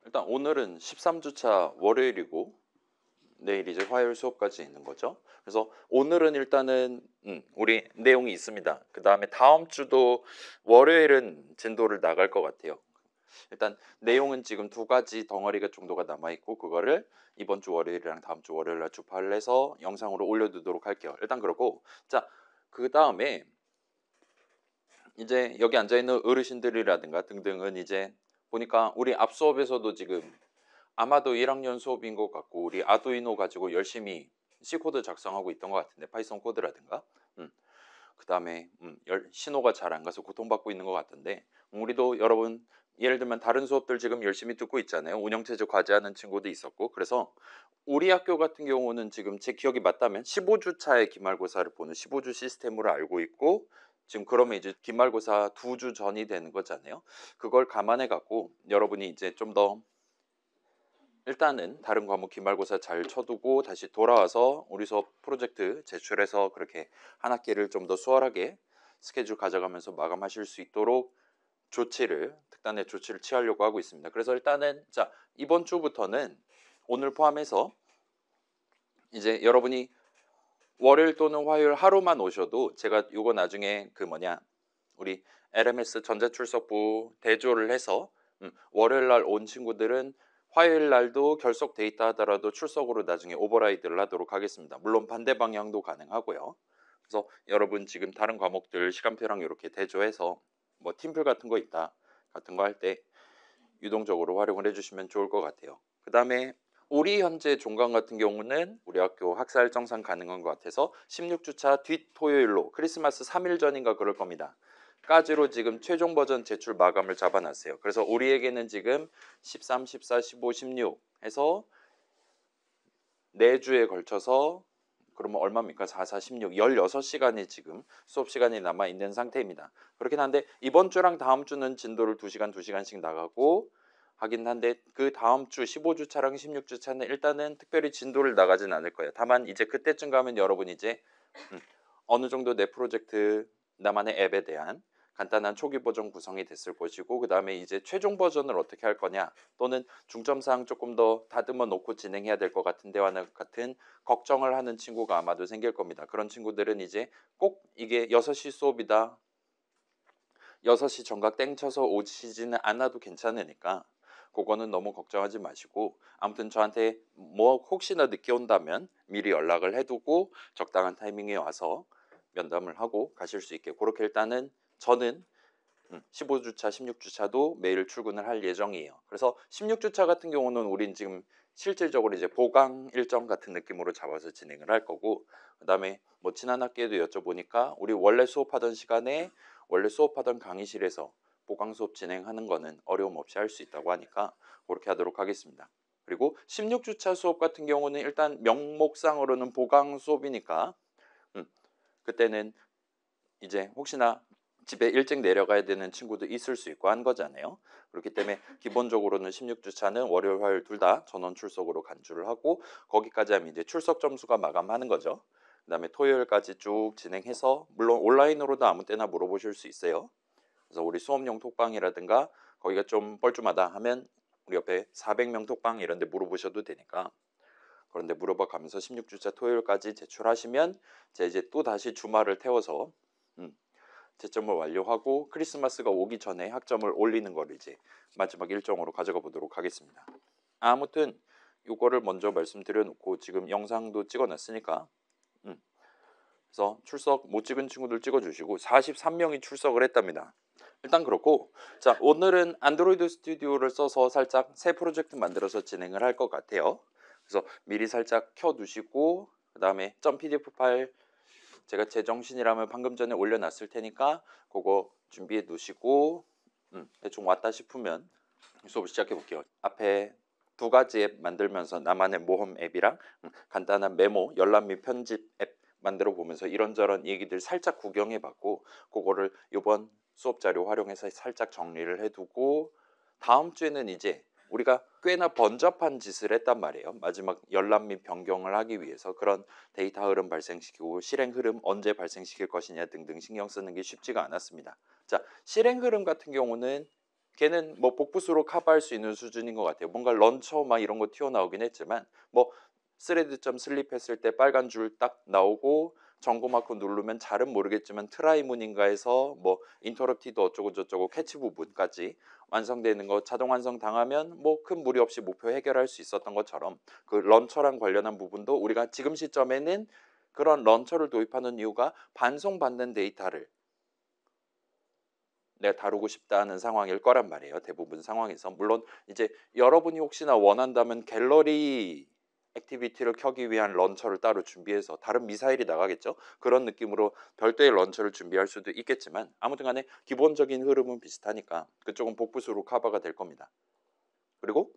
일단 오늘은 13주차 월요일이고 내일 이제 화요일 수업까지 있는 거죠. 그래서 오늘은 일단은 우리 내용이 있습니다. 그 다음에 다음 주도 월요일은 진도를 나갈 것 같아요. 일단 내용은 지금 두 가지 덩어리가 정도가 남아 있고 그거를 이번 주 월요일이랑 다음 주 월요일 날 주파를 해서 영상으로 올려두도록 할게요. 일단 그러고 자, 그 다음에 이제 여기 앉아 있는 어르신들이라든가 등등은 이제 보니까 우리 앞 수업에서도 지금 아마도 1학년 수업인 것 같고 우리 아두이노 가지고 열심히 C 코드 작성하고 있던 것 같은데 파이썬 코드라든가 그 다음에 신호가 잘 안 가서 고통받고 있는 것 같은데 우리도 여러분 예를 들면 다른 수업들 지금 열심히 듣고 있잖아요. 운영체제 과제하는 친구도 있었고 그래서 우리 학교 같은 경우는 지금 제 기억이 맞다면 15주 차에 기말고사를 보는 15주 시스템으로 알고 있고 지금 그러면 이제 기말고사 2주 전이 되는 거잖아요. 그걸 감안해 갖고 여러분이 이제 좀더 일단은 다른 과목 기말고사 잘 쳐두고 다시 돌아와서 우리 수업 프로젝트 제출해서 그렇게 한 학기를 좀 더 수월하게 스케줄 가져가면서 마감하실 수 있도록 특단의 조치를 취하려고 하고 있습니다. 그래서 일단은 자 이번 주부터는 오늘 포함해서 이제 여러분이 월요일 또는 화요일 하루만 오셔도 제가 요거 나중에 우리 LMS 전자출석부 대조를 해서 월요일 날 온 친구들은 화요일 날도 결석 데이터 하더라도 출석으로 나중에 오버라이드를 하도록 하겠습니다. 물론 반대 방향도 가능하고요. 그래서 여러분 지금 다른 과목들 시간표랑 이렇게 대조해서 뭐 팀플 같은 거 있다 같은 거 할 때 유동적으로 활용을 해주시면 좋을 것 같아요. 그 다음에 우리 현재 종강 같은 경우는 우리 학교 학사 일정상 가능한 것 같아서 16주차 뒷 토요일로 크리스마스 3일 전인가 그럴 겁니다. 까지로 지금 최종 버전 제출 마감을 잡아놨어요. 그래서 우리에게는 지금 13, 14, 15, 16 해서 4주에 걸쳐서 그러면 얼마입니까? 4, 4, 16, 16시간이 지금 수업 시간이 남아있는 상태입니다. 그렇긴 한데 이번 주랑 다음 주는 진도를 2시간, 2시간씩 나가고 하긴 한데 그 다음 주 15주차랑 16주차는 일단은 특별히 진도를 나가진 않을 거예요. 다만 이제 그때쯤 가면 여러분 이제 어느 정도 내 프로젝트 나만의 앱에 대한 간단한 초기 버전 구성이 됐을 것이고 그 다음에 이제 최종 버전을 어떻게 할 거냐 또는 중점사항 조금 더 다듬어 놓고 진행해야 될 것 같은데와 같은 걱정을 하는 친구가 아마도 생길 겁니다. 그런 친구들은 이제 꼭 이게 6시 수업이다 6시 정각 땡쳐서 오시지는 않아도 괜찮으니까 그거는 너무 걱정하지 마시고 아무튼 저한테 뭐 혹시나 늦게 온다면 미리 연락을 해두고 적당한 타이밍에 와서 면담을 하고 가실 수 있게 그렇게 일단은 저는 15주차, 16주차도 매일 출근을 할 예정이에요. 그래서 16주차 같은 경우는 우린 지금 실질적으로 이제 보강 일정 같은 느낌으로 잡아서 진행을 할 거고 그다음에 뭐 지난 학기에도 여쭤보니까 우리 원래 수업하던 시간에 원래 수업하던 강의실에서 보강 수업 진행하는 거는 어려움 없이 할 수 있다고 하니까 그렇게 하도록 하겠습니다. 그리고 16주차 수업 같은 경우는 일단 명목상으로는 보강 수업이니까 그때는 이제 혹시나 집에 일찍 내려가야 되는 친구도 있을 수 있고 한 거잖아요. 그렇기 때문에 기본적으로는 16주차는 월요일, 화요일 둘 다 전원 출석으로 간주를 하고 거기까지 하면 이제 출석 점수가 마감하는 거죠. 그다음에 토요일까지 쭉 진행해서 물론 온라인으로도 아무 때나 물어보실 수 있어요. 그래서 우리 수업용 톡방이라든가 거기가 좀 뻘쭘하다 하면 우리 옆에 400명 톡방 이런 데 물어보셔도 되니까 그런데 물어봐 가면서 16주차 토요일까지 제출하시면 제가 이제 또 다시 주말을 태워서 채점을 완료하고 크리스마스가 오기 전에 학점을 올리는 걸 이제 마지막 일정으로 가져가 보도록 하겠습니다. 아무튼 이거를 먼저 말씀드려 놓고 지금 영상도 찍어 놨으니까 그래서 출석 못 찍은 친구들 찍어 주시고 43명이 출석을 했답니다. 일단 그렇고 자 오늘은 안드로이드 스튜디오를 써서 살짝 새 프로젝트 만들어서 진행을 할 것 같아요. 그래서 미리 살짝 켜 두시고 그 다음에 .pdf 파일 제가 제정신이라면 방금 전에 올려놨을 테니까 그거 준비해 두시고 대충 왔다 싶으면 수업을 시작해 볼게요. 앞에 두 가지 앱 만들면서 나만의 모험 앱이랑 간단한 메모, 열람 및 편집 앱 만들어 보면서 이런저런 얘기들 살짝 구경해 봤고 그거를 이번 수업 자료 활용해서 살짝 정리를 해두고 다음 주에는 이제 우리가 꽤나 번잡한 짓을 했단 말이에요. 마지막 열람 및 변경을 하기 위해서 그런 데이터 흐름 발생시키고 실행 흐름 언제 발생시킬 것이냐 등등 신경 쓰는 게 쉽지가 않았습니다. 자, 실행 흐름 같은 경우는 걔는 뭐 복붙으로 커버할 수 있는 수준인 것 같아요. 뭔가 런처 막 이런 거 튀어나오긴 했지만 뭐 스레드 점 슬립했을 때 빨간 줄 딱 나오고 점거 마크 누르면 잘은 모르겠지만 트라이문인가에서 뭐 인터럽티드 어쩌고 저쩌고 캐치 부분까지 완성되는 거 자동 완성 당하면 뭐 큰 무리 없이 목표 해결할 수 있었던 것처럼 그 런처랑 관련한 부분도 우리가 지금 시점에는 그런 런처를 도입하는 이유가 반송받는 데이터를 내가 다루고 싶다는 상황일 거란 말이에요. 대부분 상황에서. 물론 이제 여러분이 혹시나 원한다면 갤러리 액티비티를 켜기 위한 런처를 따로 준비해서 다른 미사일이 나가겠죠. 그런 느낌으로 별도의 런처를 준비할 수도 있겠지만 아무튼 간에 기본적인 흐름은 비슷하니까 그쪽은 복붙으로 커버가 될 겁니다. 그리고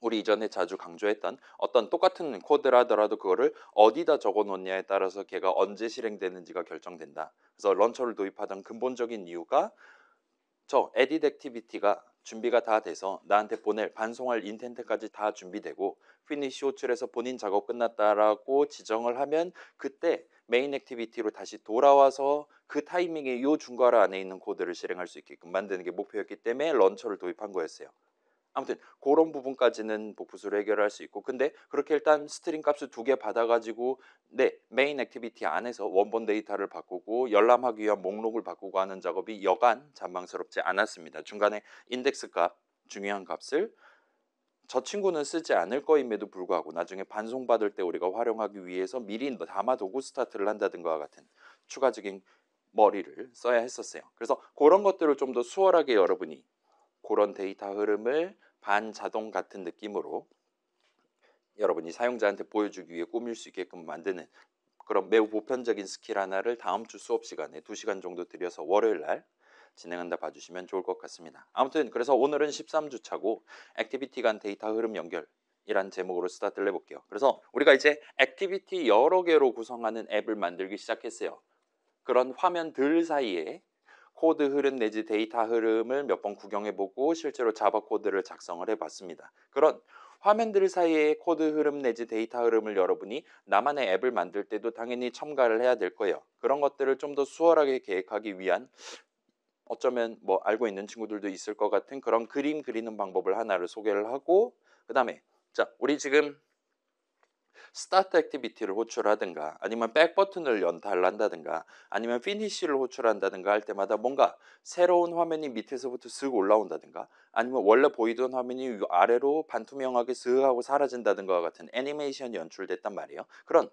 우리 이전에 자주 강조했던 어떤 똑같은 코드라 하더라도 그거를 어디다 적어 놓냐에 따라서 걔가 언제 실행되는지가 결정된다. 그래서 런처를 도입하던 근본적인 이유가 저 에딧 액티비티가 준비가 다 돼서 나한테 보낼 반송할 인텐트까지 다 준비되고 피니시 호출해서 본인 작업 끝났다라고 지정을 하면 그때 메인 액티비티로 다시 돌아와서 그 타이밍에 요 중괄호 안에 있는 코드를 실행할 수 있게끔 만드는 게 목표였기 때문에 런처를 도입한 거였어요. 아무튼 그런 부분까지는 복붙으로 해결할 수 있고 근데 그렇게 일단 스트링 값을 2개 받아가지고 네 메인 액티비티 안에서 원본 데이터를 바꾸고 열람하기 위한 목록을 바꾸고 하는 작업이 여간 잔망스럽지 않았습니다. 중간에 인덱스 값 중요한 값을 저 친구는 쓰지 않을 거임에도 불구하고 나중에 반송받을 때 우리가 활용하기 위해서 미리 담아두고 스타트를 한다든가 같은 추가적인 머리를 써야 했었어요. 그래서 그런 것들을 좀 더 수월하게 여러분이 그런 데이터 흐름을 반자동 같은 느낌으로 여러분이 사용자한테 보여주기 위해 꾸밀 수 있게끔 만드는 그런 매우 보편적인 스킬 하나를 다음 주 수업 시간에 2시간 정도 들여서 월요일 날 진행한다 봐주시면 좋을 것 같습니다. 아무튼 그래서 오늘은 13주 차고 액티비티 간 데이터 흐름 연결 이란 제목으로 스타트를 해볼게요. 그래서 우리가 이제 액티비티 여러 개로 구성하는 앱을 만들기 시작했어요. 그런 화면들 사이에 코드 흐름 내지 데이터 흐름을 몇 번 구경해보고 실제로 자바 코드를 작성을 해봤습니다. 그런 화면들 사이에 코드 흐름 내지 데이터 흐름을 여러분이 나만의 앱을 만들 때도 당연히 첨가를 해야 될 거예요. 그런 것들을 좀 더 수월하게 계획하기 위한 어쩌면 뭐 알고 있는 친구들도 있을 것 같은 그런 그림 그리는 방법을 하나를 소개를 하고 그 다음에 자 우리 지금 스타트 액티비티를 호출하든가 아니면 백 버튼을 연타를 한다든가 아니면 피니쉬를 호출한다든가 할 때마다 뭔가 새로운 화면이 밑에서부터 쓱 올라온다든가 아니면 원래 보이던 화면이 아래로 반투명하게 쓱 하고 사라진다든가 같은 애니메이션이 연출됐단 말이에요. 그런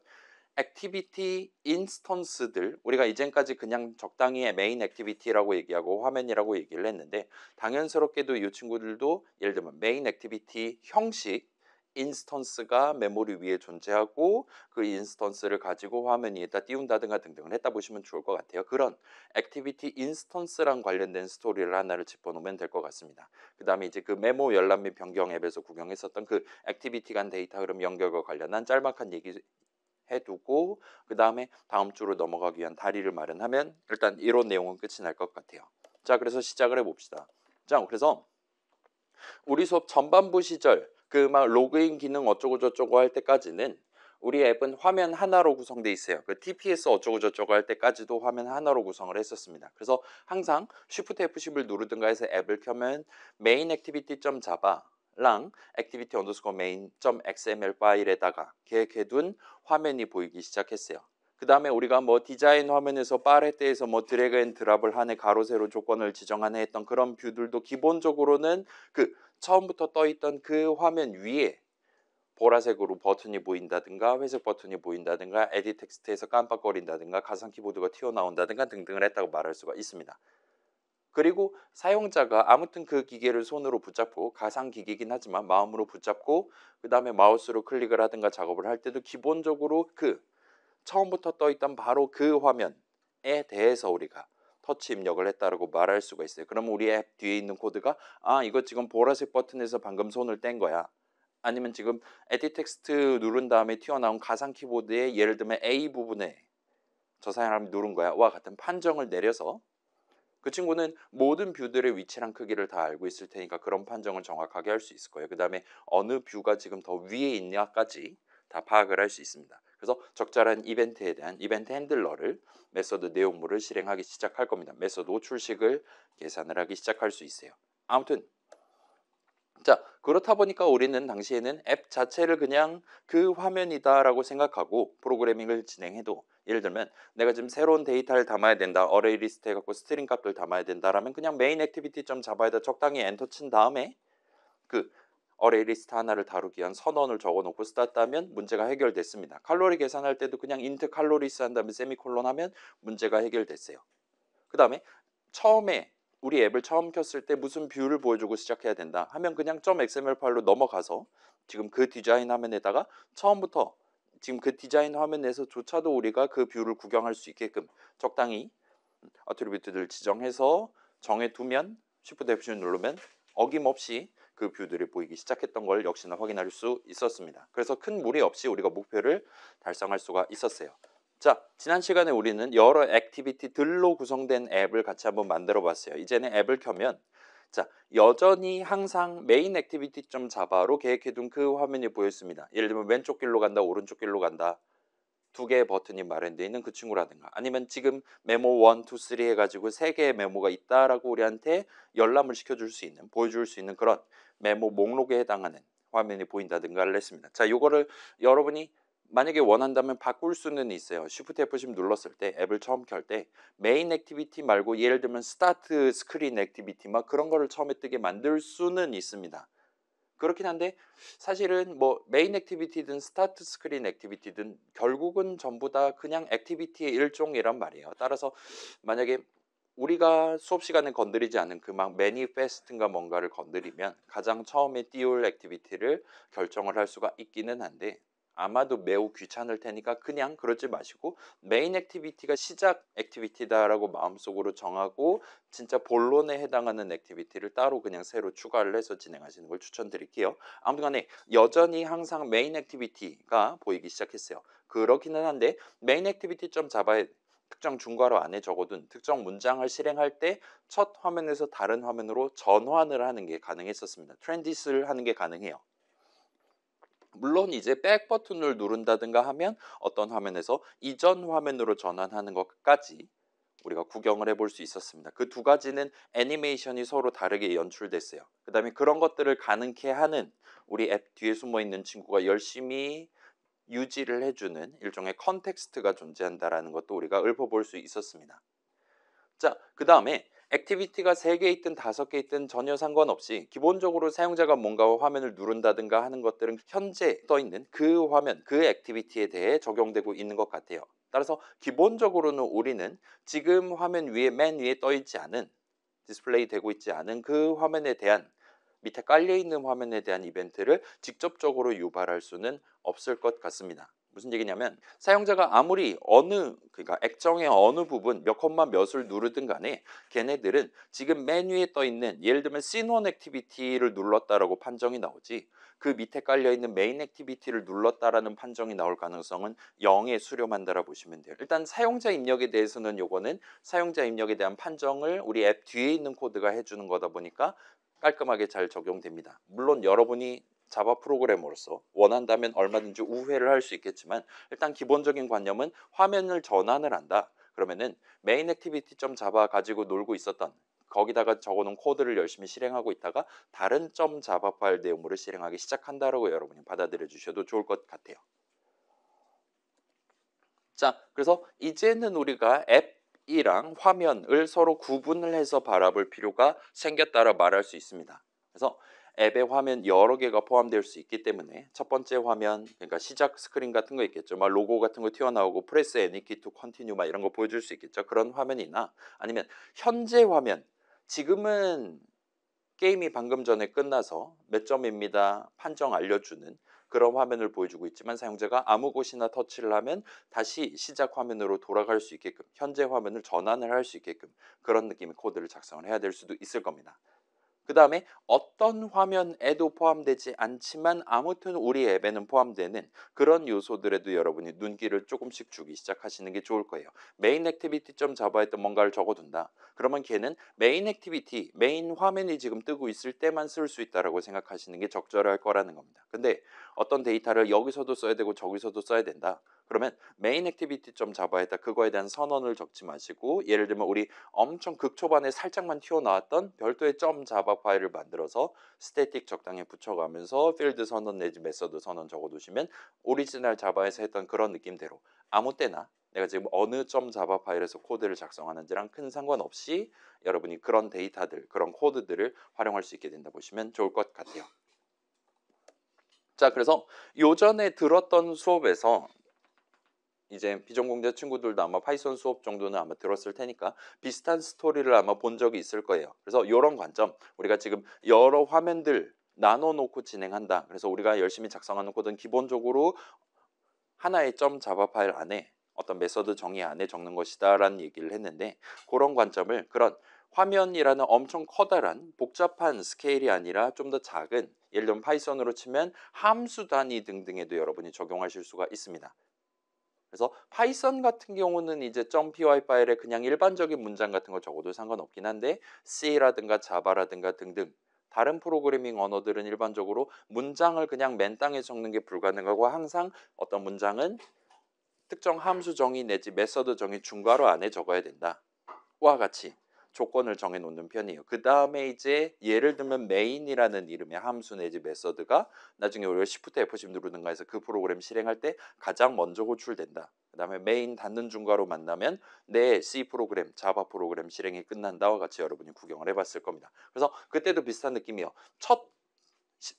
액티비티 인스턴스들 우리가 이전까지 그냥 적당히 메인 액티비티라고 얘기하고 화면이라고 얘기를 했는데 당연스럽게도 이 친구들도 예를 들면 메인 액티비티 형식 인스턴스가 메모리 위에 존재하고 그 인스턴스를 가지고 화면 위에다 띄운다든가 등등을 했다 보시면 좋을 것 같아요. 그런 액티비티 인스턴스랑 관련된 스토리를 하나를 짚어놓으면 될 것 같습니다. 그 다음에 이제 그 메모 열람 및 변경 앱에서 구경했었던 그 액티비티 간 데이터 흐름 연결과 관련한 짤막한 얘기 해두고 그 다음에 다음 주로 넘어가기 위한 다리를 마련하면 일단 이론 내용은 끝이 날 것 같아요. 자 그래서 시작을 해봅시다. 자 그래서 우리 수업 전반부 시절 그 막 로그인 기능 어쩌고 저쩌고 할 때까지는 우리 앱은 화면 하나로 구성돼 있어요. 그 TPS 어쩌고 저쩌고 할 때까지도 화면 하나로 구성을 했었습니다. 그래서 항상 Shift F10을 누르든가 해서 앱을 켜면 main activity.java랑 activity underscore main.xml 파일에다가 계획해둔 화면이 보이기 시작했어요. 그 다음에 우리가 뭐 디자인 화면에서 파레트에서 뭐 드래그 앤 드랍을 하네 가로 세로 조건을 지정하네 했던 그런 뷰들도 기본적으로는 그 처음부터 떠있던 그 화면 위에 보라색으로 버튼이 보인다든가 회색 버튼이 보인다든가 에디 텍스트에서 깜빡거린다든가 가상 키보드가 튀어나온다든가 등등을 했다고 말할 수가 있습니다. 그리고 사용자가 아무튼 그 기계를 손으로 붙잡고 가상 기기긴 하지만 마음으로 붙잡고 그 다음에 마우스로 클릭을 하든가 작업을 할 때도 기본적으로 그 처음부터 떠있던 바로 그 화면에 대해서 우리가 터치 입력을 했다라고 말할 수가 있어요. 그럼 우리 앱 뒤에 있는 코드가 아 이거 지금 보라색 버튼에서 방금 손을 뗀 거야. 아니면 지금 에디 텍스트 누른 다음에 튀어나온 가상 키보드의 예를 들면 A 부분에 저 사람이 누른 거야 와 같은 판정을 내려서 그 친구는 모든 뷰들의 위치랑 크기를 다 알고 있을 테니까 그런 판정을 정확하게 할 수 있을 거예요. 그 다음에 어느 뷰가 지금 더 위에 있냐까지 다 파악을 할 수 있습니다. 그래서 적절한 이벤트에 대한 이벤트 핸들러를 메소드 내용물을 실행하기 시작할 겁니다. 메소드 출식을 계산을 하기 시작할 수 있어요. 아무튼 자, 그렇다 보니까 우리는 당시에는 앱 자체를 그냥 그 화면이다라고 생각하고 프로그래밍을 진행해도, 예를 들면 내가 지금 새로운 데이터를 담아야 된다, 어레이 리스트 해갖고 스트링 값들 담아야 된다라면 그냥 메인 액티비티 점 잡아에다 적당히 엔터 친 다음에 그 어레이 리스트 하나를 다루기 위한 선언을 적어놓고 스타트 하면 문제가 해결됐습니다. 칼로리 계산할 때도 그냥 인트 칼로리스 한 다음에 세미콜론 하면 문제가 해결됐어요. 그 다음에 처음에 우리 앱을 처음 켰을 때 무슨 뷰를 보여주고 시작해야 된다 하면 그냥 .xml 파일로 넘어가서 지금 그 디자인 화면에다가 처음부터 지금 그 디자인 화면에서조차도 우리가 그 뷰를 구경할 수 있게끔 적당히 어트리뷰트들 지정해서 정해두면 Shift F10 누르면 어김없이 그 뷰들이 보이기 시작했던 걸 역시나 확인할 수 있었습니다. 그래서 큰 무리 없이 우리가 목표를 달성할 수가 있었어요. 자, 지난 시간에 우리는 여러 액티비티들로 구성된 앱을 같이 한번 만들어 봤어요. 이제는 앱을 켜면 자, 여전히 항상 메인 액티비티 점 자바로 계획해둔 그 화면이 보였습니다. 예를 들면 왼쪽 길로 간다, 오른쪽 길로 간다. 두 개의 버튼이 마련되어 있는 그 친구라든가, 아니면 지금 메모 1, 2, 3 해가지고 세 개의 메모가 있다라고 우리한테 열람을 시켜줄 수 있는, 보여줄 수 있는 그런 메모 목록에 해당하는 화면이 보인다든가를 했습니다. 자, 요거를 여러분이 만약에 원한다면 바꿀 수는 있어요. Shift F10 눌렀을 때 앱을 처음 켤 때 메인 액티비티 말고 예를 들면 스타트 스크린 액티비티 막 그런 거를 처음에 뜨게 만들 수는 있습니다. 그렇긴 한데 사실은 뭐 메인 액티비티든 스타트 스크린 액티비티든 결국은 전부 다 그냥 액티비티의 일종이란 말이에요. 따라서 만약에 우리가 수업 시간에 건드리지 않은 그 막 매니페스트인가 뭔가를 건드리면 가장 처음에 띄울 액티비티를 결정을 할 수가 있기는 한데 아마도 매우 귀찮을 테니까 그냥 그러지 마시고 메인 액티비티가 시작 액티비티다라고 마음속으로 정하고 진짜 본론에 해당하는 액티비티를 따로 그냥 새로 추가를 해서 진행하시는 걸 추천드릴게요. 아무튼간에 여전히 항상 메인 액티비티가 보이기 시작했어요. 그렇기는 한데 메인 액티비티 점 자바에 특정 중괄호 안에 적어둔 특정 문장을 실행할 때 첫 화면에서 다른 화면으로 전환을 하는 게 가능했었습니다. 트랜지스를 하는 게 가능해요. 물론 이제 백 버튼을 누른다든가 하면 어떤 화면에서 이전 화면으로 전환하는 것까지 우리가 구경을 해볼 수 있었습니다. 그 두 가지는 애니메이션이 서로 다르게 연출됐어요. 그 다음에 그런 것들을 가능케 하는 우리 앱 뒤에 숨어있는 친구가 열심히 유지를 해주는 일종의 컨텍스트가 존재한다는 것도 우리가 읊어볼 수 있었습니다. 자, 그 다음에 액티비티가 3개 있든 5개 있든 전혀 상관없이 기본적으로 사용자가 뭔가 화면을 누른다든가 하는 것들은 현재 떠있는 그 화면, 그 액티비티에 대해 적용되고 있는 것 같아요. 따라서 기본적으로는 우리는 지금 화면 위에 맨 위에 떠있지 않은, 디스플레이 되고 있지 않은 그 화면에 대한, 밑에 깔려있는 화면에 대한 이벤트를 직접적으로 유발할 수는 없을 것 같습니다. 무슨 얘기냐면 사용자가 아무리 그러니까 액정의 어느 부분 몇 컴마 몇을 누르든 간에 걔네들은 지금 맨 위에 떠 있는, 예를 들면 씬1 액티비티를 눌렀다라고 판정이 나오지 그 밑에 깔려 있는 메인 액티비티를 눌렀다라는 판정이 나올 가능성은 0에 수렴한다라 보시면 돼요. 일단 사용자 입력에 대해서는 요거는 사용자 입력에 대한 판정을 우리 앱 뒤에 있는 코드가 해주는 거다 보니까 깔끔하게 잘 적용됩니다. 물론 여러분이 자바 프로그래머로서 원한다면 얼마든지 우회를 할 수 있겠지만 일단 기본적인 관념은 화면을 전환을 한다. 그러면은 메인 액티비티 점 자바 가지고 놀고 있었던 거기다가 적어놓은 코드를 열심히 실행하고 있다가 다른 점 자바 파일 내용물을 실행하기 시작한다라고 여러분이 받아들여 주셔도 좋을 것 같아요. 자, 그래서 이제는 우리가 앱이랑 화면을 서로 구분을 해서 바라볼 필요가 생겼다라 말할 수 있습니다. 그래서 앱의 화면 여러 개가 포함될 수 있기 때문에 첫 번째 화면, 그러니까 시작 스크린 같은 거 있겠죠. 막 로고 같은 거 튀어나오고 프레스 애니 키 투 컨티뉴 막 이런 거 보여줄 수 있겠죠. 그런 화면이나 아니면 현재 화면, 지금은 게임이 방금 전에 끝나서 몇 점입니다 판정 알려주는 그런 화면을 보여주고 있지만 사용자가 아무 곳이나 터치를 하면 다시 시작 화면으로 돌아갈 수 있게끔, 현재 화면을 전환을 할 수 있게끔 그런 느낌의 코드를 작성을 해야 될 수도 있을 겁니다. 그 다음에 어떤 화면에도 포함되지 않지만 아무튼 우리 앱에는 포함되는 그런 요소들에도 여러분이 눈길을 조금씩 주기 시작하시는 게 좋을 거예요. 메인 액티비티 점 자바에 또 뭔가를 적어둔다. 그러면 걔는 메인 액티비티, 메인 화면이 지금 뜨고 있을 때만 쓸 수 있다라고 생각하시는 게 적절할 거라는 겁니다. 근데 어떤 데이터를 여기서도 써야 되고 저기서도 써야 된다. 그러면 메인 액티비티 점 자바에다 그거에 대한 선언을 적지 마시고 예를 들면 우리 엄청 극초반에 살짝만 튀어나왔던 별도의 점 자바 파일을 만들어서 스태틱 적당히 붙여가면서 필드 선언 내지 메서드 선언 적어두시면 오리지널 자바에서 했던 그런 느낌대로 아무 때나 내가 지금 어느 점 자바 파일에서 코드를 작성하는지랑 큰 상관없이 여러분이 그런 데이터들, 그런 코드들을 활용할 수 있게 된다 보시면 좋을 것 같아요. 자, 그래서 요전에 들었던 수업에서 이제 비전공자 친구들도 아마 파이썬 수업 정도는 아마 들었을 테니까 비슷한 스토리를 아마 본 적이 있을 거예요. 그래서 이런 관점, 우리가 지금 여러 화면들 나눠놓고 진행한다. 그래서 우리가 열심히 작성하는 코드는 기본적으로 하나의 점 자바 파일 안에 어떤 메서드 정의 안에 적는 것이다 라는 얘기를 했는데 그런 관점을 그런 화면이라는 엄청 커다란 복잡한 스케일이 아니라 좀 더 작은 예를 들면 파이썬으로 치면 함수 단위 등등에도 여러분이 적용하실 수가 있습니다. 그래서 파이썬 같은 경우는 이제 .py 파일에 그냥 일반적인 문장 같은 거 적어도 상관없긴 한데 C라든가 자바라든가 등등 다른 프로그래밍 언어들은 일반적으로 문장을 그냥 맨 땅에 적는 게 불가능하고 항상 어떤 문장은 특정 함수 정의 내지 메서드 정의 중괄호 안에 적어야 된다. 와 같이 조건을 정해 놓는 편이에요. 그 다음에 이제 예를 들면 메인이라는 이름의 함수 내지 메서드가 나중에 우리가 Shift F10 누르든가 해서 그 프로그램 실행할 때 가장 먼저 호출된다. 그 다음에 메인 닫는 중괄호 만나면 내 C 프로그램, 자바 프로그램 실행이 끝난다와 같이 여러분이 구경을 해봤을 겁니다. 그래서 그때도 비슷한 느낌이에요. 첫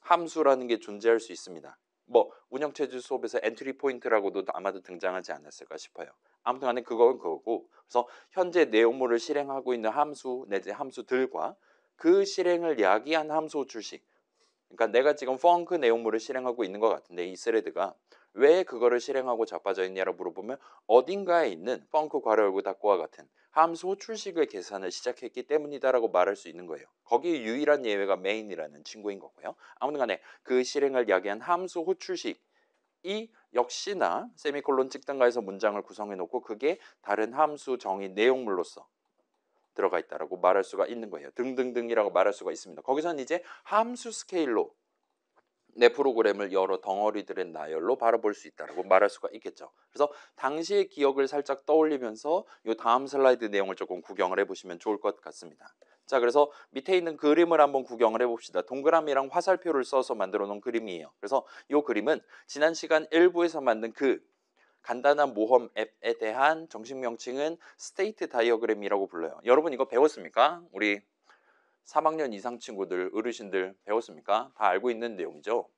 함수라는 게 존재할 수 있습니다. 뭐 운영체제 수업에서 엔트리 포인트라고도 아마도 등장하지 않았을까 싶어요. 아무튼 간에 그건 그거고 그래서 현재 내용물을 실행하고 있는 함수 내지 함수들과 그 실행을 야기한 함수 호출식 그러니까 내가 지금 펑크 내용물을 실행하고 있는 것 같은데 이 스레드가 왜 그거를 실행하고 자빠져 있냐고 물어보면 어딘가에 있는 펑크 괄호 열고 닫고와 같은 함수 호출식의 계산을 시작했기 때문이다라고 말할 수 있는 거예요. 거기에 유일한 예외가 메인이라는 친구인 거고요. 아무튼 간에 그 실행을 야기한 함수 호출식 이 역시나 세미콜론 찍든가 해서 문장을 구성해 놓고 그게 다른 함수 정의 내용물로서 들어가 있다라고 말할 수가 있는 거예요. 등등등이라고 말할 수가 있습니다. 거기서는 이제 함수 스케일로 내 프로그램을 여러 덩어리들의 나열로 바라볼 수 있다라고 말할 수가 있겠죠. 그래서 당시의 기억을 살짝 떠올리면서 이 다음 슬라이드 내용을 조금 구경을 해보시면 좋을 것 같습니다. 자, 그래서 밑에 있는 그림을 한번 구경을 해봅시다. 동그라미랑 화살표를 써서 만들어 놓은 그림이에요. 그래서 이 그림은 지난 시간 1부에서 만든 그 간단한 모험 앱에 대한 정식 명칭은 스테이트 다이어그램이라고 불러요. 여러분 이거 배웠습니까? 우리 3학년 이상 친구들, 어르신들 배웠습니까? 다 알고 있는 내용이죠.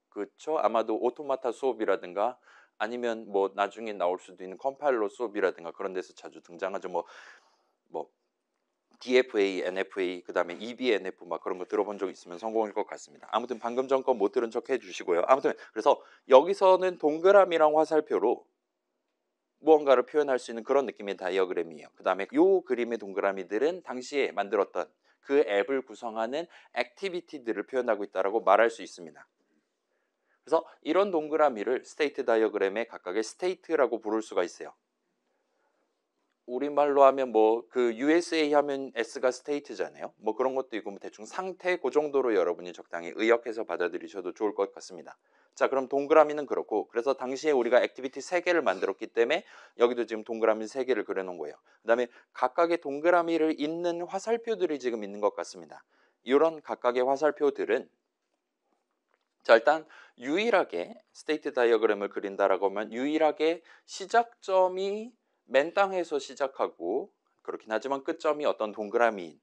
그렇죠? 아마도 오토마타 수업이라든가 아니면 뭐 나중에 나올 수도 있는 컴파일러 수업이라든가 그런 데서 자주 등장하죠. 뭐 DFA, NFA, 그다음에 EBNF 막 그런 거 들어본 적 있으면 성공일 것 같습니다. 아무튼 방금 전 거 못 들은 척 해주시고요. 아무튼 그래서 여기서는 동그라미랑 화살표로 무언가를 표현할 수 있는 그런 느낌의 다이어그램이에요. 그 다음에 이 그림의 동그라미들은 당시에 만들었던 그 앱을 구성하는 액티비티들을 표현하고 있다고 말할 수 있습니다. 그래서 이런 동그라미를 스테이트 다이어그램의 각각의 스테이트라고 부를 수가 있어요. 우리말로 하면 뭐 그 USA 하면 S가 스테이트잖아요. 뭐 그런 것도 있고 뭐 대충 상태 그 정도로 여러분이 적당히 의역해서 받아들이셔도 좋을 것 같습니다. 자, 그럼 동그라미는 그렇고 그래서 당시에 우리가 액티비티 3개를 만들었기 때문에 여기도 지금 동그라미 3개를 그려놓은 거예요. 그 다음에 각각의 동그라미를 잇는 화살표들이 지금 있는 것 같습니다. 이런 각각의 화살표들은 자, 일단 유일하게 스테이트 다이어그램을 그린다라고 하면 유일하게 시작점이 맨 땅에서 시작하고 그렇긴 하지만 끝점이 어떤 동그라미인